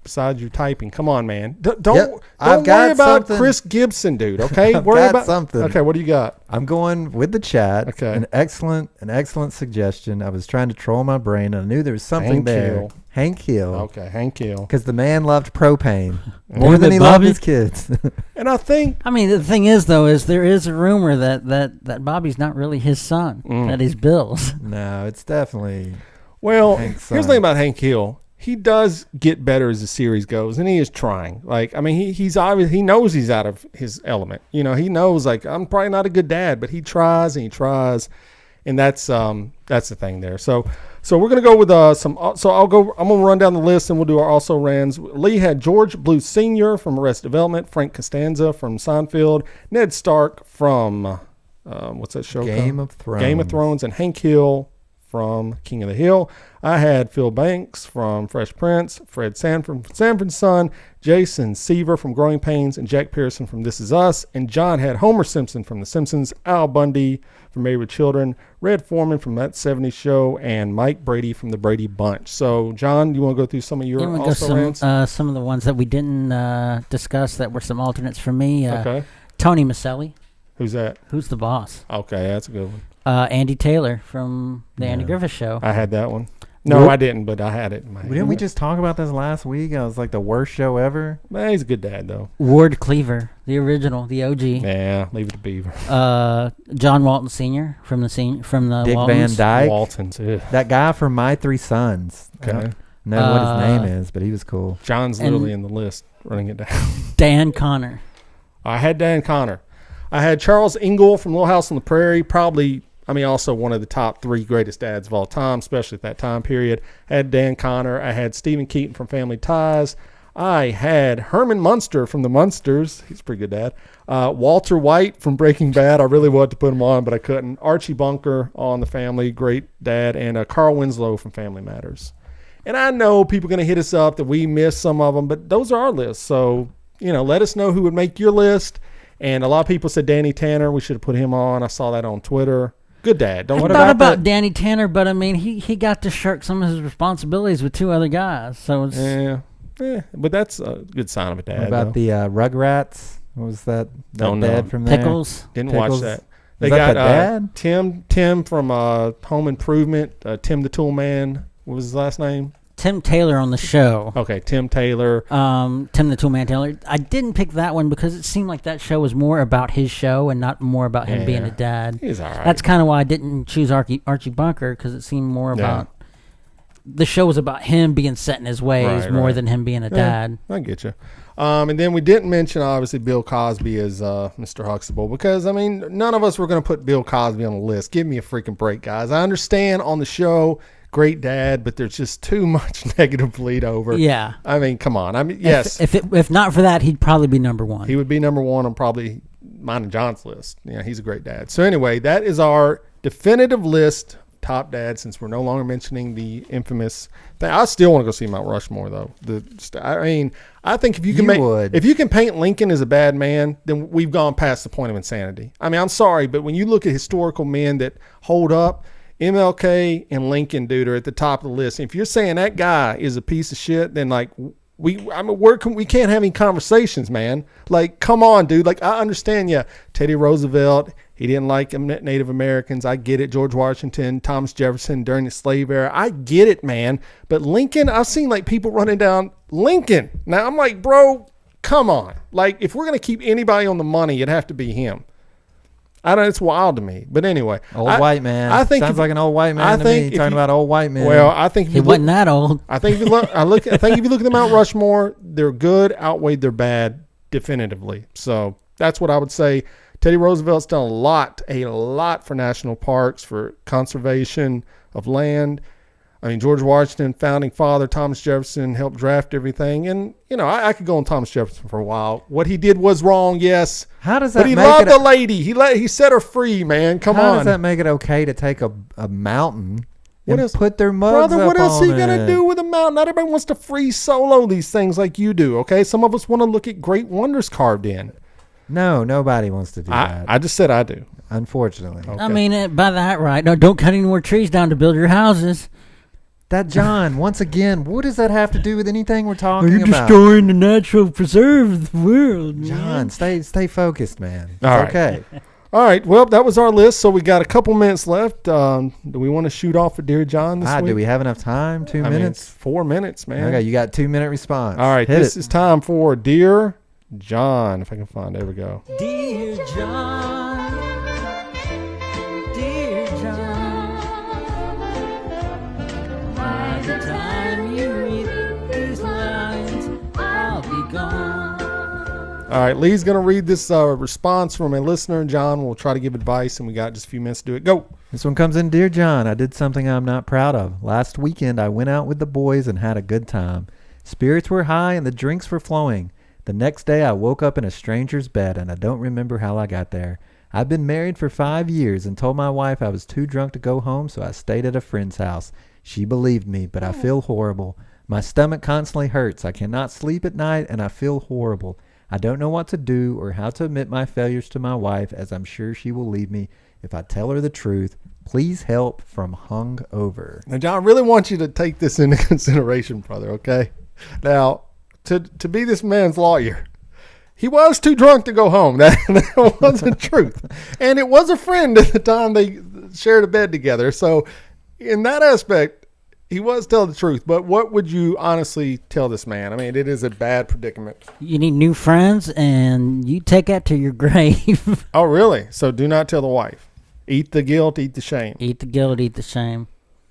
besides your typing? Come on, man. Don't worry about something. Chris Gibson, dude, okay? I've Worry got about something. Okay, what do you got? I'm going with the chat. Okay. An excellent suggestion. I was trying to troll my brain, and I knew there was something Hank there. Hill. Hank Hill. Okay, Hank Hill. Because the man loved propane more than he loved his kids. And I think, I mean, the thing is, though, is there is a rumor that Bobby's not really his son. That he's Bill's. No, it's definitely well, Hank's here's the son. thing about Hank Hill. He does get better as the series goes, and he is trying. Like, I mean, he's obvious. He knows he's out of his element. You know, he knows, like, I'm probably not a good dad, but he tries and he tries, and that's the thing there. So we're gonna go with some. So I'm gonna run down the list, and we'll do our also rans. Lee had George Bluth Sr. from Arrested Development, Frank Costanza from Seinfeld, Ned Stark from what's that show? Game of Thrones, and Hank Hill from King of the Hill. I had Phil Banks from Fresh Prince, Fred Sanford from Sanford's Son, Jason Seaver from Growing Pains, and Jack Pearson from This Is Us. And John had Homer Simpson from The Simpsons, Al Bundy from Married with Children, Red Foreman from That 70s Show, and Mike Brady from The Brady Bunch. So, John, do you want to go through some of your also rants? Some of the ones that we didn't discuss that were some alternates for me. Okay. Tony Maselli. Who's that? Who's the boss? Okay, that's a good one. Andy Taylor from The Andy Griffith Show. I had that one. No, I didn't, but I had it in my head. Didn't we just talk about this last week? I was like the worst show ever. Man, he's a good dad, though. Ward Cleaver, the original, the OG. Yeah, leave it to Beaver. John Walton Sr. from the Dick Waltons. Van Dyke. Waltons. Ugh. That guy from My Three Sons. I Okay. don't know what his name is, but he was cool. John's literally in the list, running it down. Dan Connor. I had Dan Connor. I had Charles Ingle from Little House on the Prairie, probably, I mean, also one of the top 3 greatest dads of all time, especially at that time period. I had Dan Connor. I had Stephen Keaton from Family Ties. I had Herman Munster from The Munsters. He's a pretty good dad. Walter White from Breaking Bad. I really wanted to put him on, but I couldn't. Archie Bunker on The Family, great dad. And Carl Winslow from Family Matters. And I know people are going to hit us up that we missed some of them, but those are our lists. So, let us know who would make your list. And a lot of people said Danny Tanner. We should have put him on. I saw that on Twitter. Good dad. I thought about Danny Tanner, but I mean, he got to shirk some of his responsibilities with 2 other guys. So it's but that's a good sign of a dad. What about the Rugrats? What was that? Don't dad know. from there? Pickles. Didn't Pickles. watch that. They Is that got the dad? Tim from Home Improvement. Tim the Tool Man. What was his last name? Tim Taylor on the show. Okay, Tim Taylor. Tim the Toolman Taylor. I didn't pick that one because it seemed like that show was more about his show and not more about him being a dad. He's all right. That's kind of why I didn't choose Archie Bunker, because it seemed more about the show was about him being set in his ways more than him being a dad. I get you. And then we didn't mention, obviously, Bill Cosby as Mr. Huxtable because, I mean, none of us were going to put Bill Cosby on the list. Give me a freaking break, guys. I understand on the show, great dad, but there's just too much negative bleed over. Yeah. I mean, come on. I mean, yes. If not for that, he'd probably be number 1. He would be number 1 on probably mine and John's list. Yeah, he's a great dad. So anyway, that is our definitive list top dad, since we're no longer mentioning the infamous thing. I still want to go see Mount Rushmore, though. I mean, I think if you can if you can paint Lincoln as a bad man, then we've gone past the point of insanity. I mean, I'm sorry, but when you look at historical men that hold up, MLK and Lincoln, dude, are at the top of the list. And if you're saying that guy is a piece of shit, then like we can't have any conversations, man. Like, come on, dude. Like, I understand, Teddy Roosevelt, He didn't like Native Americans. I get it. George Washington, Thomas Jefferson during the slave era. I get it, man. But Lincoln, I've seen like people running down Lincoln. Now I'm like, bro, come on. Like, if we're going to keep anybody on the money, it'd have to be him. I don't. It's wild to me. But anyway, white man. I think sounds like an old white man to me. Talking about old white men. Well, I think if he wasn't that old. I think if you look, I think if you look at the Mount Rushmore, their good outweighed their bad definitively. So that's what I would say. Teddy Roosevelt's done a lot for national parks, for conservation of land. I mean, George Washington, founding father, Thomas Jefferson helped draft everything. And, you know, I could go on Thomas Jefferson for a while. What he did was wrong, yes. How does that But he loved the lady. He set her free, man. Come on. How does that make it okay to take a mountain and put their mugs Brother, up what else on are you going to it? do with a mountain? Not everybody wants to free solo these things like you do, okay? Some of us want to look at great wonders carved in. No, nobody wants to do that. I just said I do. Unfortunately. Okay. I mean, by that right, no, don't cut any more trees down to build your houses. That, John, once again, what does that have to do with anything we're talking You're about? destroying the natural preserve of the world, John, stay focused, man. It's All right. okay. All right. Well, that was our list. So we got a couple minutes left. Do we want to shoot off for Dear John this week? Do we have enough time? 2 I mean, minutes? it's 4 minutes, man. Okay, you got 2 minute response. All right. Hit This it. is time for Dear John. If I can find it. There we go. Dear John, dear John, by the time you read these lines, I'll be gone. All right. Lee's going to read this response from a listener. John will try to give advice, and we got just a few minutes to do it. Go. This one comes in. Dear John, I did something I'm not proud of. Last weekend, I went out with the boys and had a good time. Spirits were high and the drinks were flowing. The next day, I woke up in a stranger's bed, and I don't remember how I got there. I've been married for 5 years and told my wife I was too drunk to go home, so I stayed at a friend's house. She believed me, but I feel horrible. My stomach constantly hurts. I cannot sleep at night, and I feel horrible. I don't know what to do or how to admit my failures to my wife, as I'm sure she will leave me if I tell her the truth. Please help from hungover. Now, John, I really want you to take this into consideration, brother, okay? Now, to be this man's lawyer, he was too drunk to go home. That wasn't truth. And it was a friend at the time they shared a bed together. So in that aspect, he was telling the truth. But what would you honestly tell this man? I mean, it is a bad predicament. You need new friends, and you take that to your grave. Oh, really? So do not tell the wife. Eat the guilt, eat the shame. Eat the guilt, eat the shame.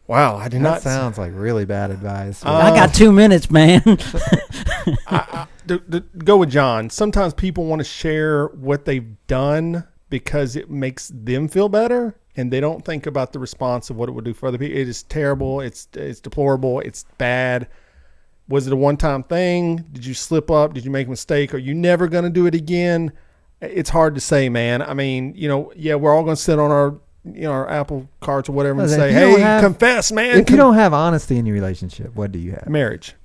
Wow, I did That not. sounds like really bad advice. I got 2 minutes, man. Go with John. Sometimes people want to share what they've done because it makes them feel better, and they don't think about the response of what it would do for other people. It is terrible. It's deplorable. It's bad. Was it a one-time thing? Did you slip up? Did you make a mistake? Are you never going to do it again? It's hard to say, man. I mean, yeah, we're all going to sit on our Apple carts or whatever and say, hey, confess, man. If you don't have honesty in your relationship, what do you have? Marriage.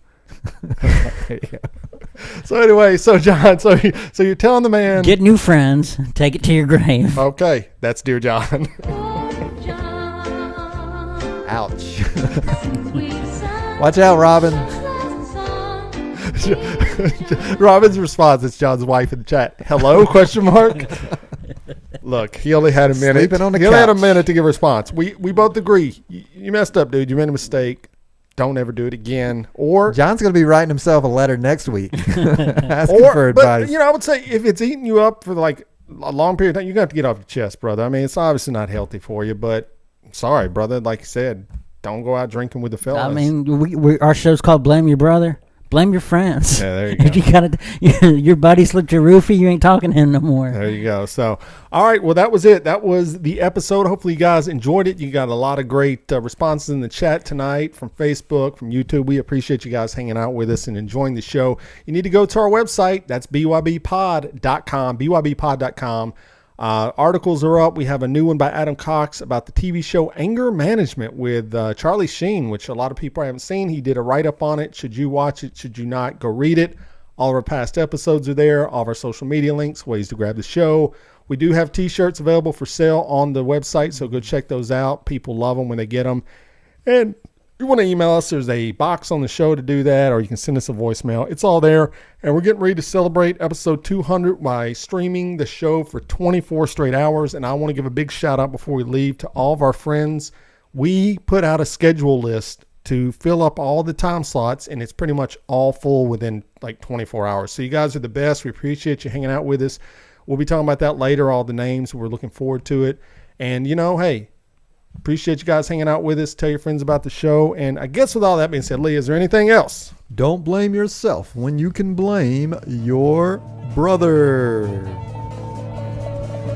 So anyway, so John, so you're telling the man, Get new friends, take it to your grave. okay, that's Dear John. Ouch. Watch out, Robin. Robin's response is John's wife in the chat. Hello? Question mark. Look, he only had a minute. Sleeping on the he only had a couch. minute to give a response. We both agree. You messed up, dude. You made a mistake. Don't ever do it again. Or John's going to be writing himself a letter next week asking for advice. But I would say if it's eating you up for like a long period of time, you're going to have to get off your chest, brother. I mean, it's obviously not healthy for you, but sorry, brother. Like you said, don't go out drinking with the fellas. I mean, our show's called Blame Your Brother. Blame your friends. Yeah, there you If go. your buddy slipped your roofie, you ain't talking to him no more. There you go. So, all right. Well, that was it. That was the episode. Hopefully you guys enjoyed it. You got a lot of great responses in the chat tonight from Facebook, from YouTube. We appreciate you guys hanging out with us and enjoying the show. You need to go to our website. That's bybpod.com, bybpod.com. Articles are up. We have a new one by Adam Cox about the TV show Anger Management with Charlie Sheen, which a lot of people haven't seen. He did a write-up on it. Should you watch it? Should you not? Go read it. All of our past episodes are there. All of our social media links, ways to grab the show. We do have T-shirts available for sale on the website, so go check those out. People love them when they get them. And you want to email us, there's a box on the show to do that, or you can send us a voicemail. It's all there. And we're getting ready to celebrate episode 200 by streaming the show for 24 straight hours. And I want to give a big shout out before we leave to all of our friends. We put out a schedule list to fill up all the time slots, and it's pretty much all full within like 24 hours. So you guys are the best. We appreciate you hanging out with us. We'll be talking about that later, all the names. We're looking forward to it. And, hey, appreciate you guys hanging out with us. Tell your friends about the show. And I guess with all that being said, Lee, is there anything else? Don't blame yourself when you can blame your brother.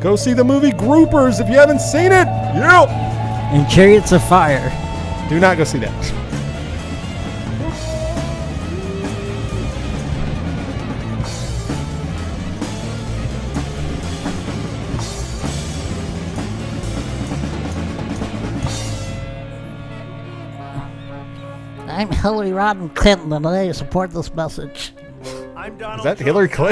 Go see the movie Groupers if you haven't seen it. Yeah. And Chariots of Fire. Do not go see that. I'm Hillary Rodham Clinton, and I support this message. Is that Hillary Clinton?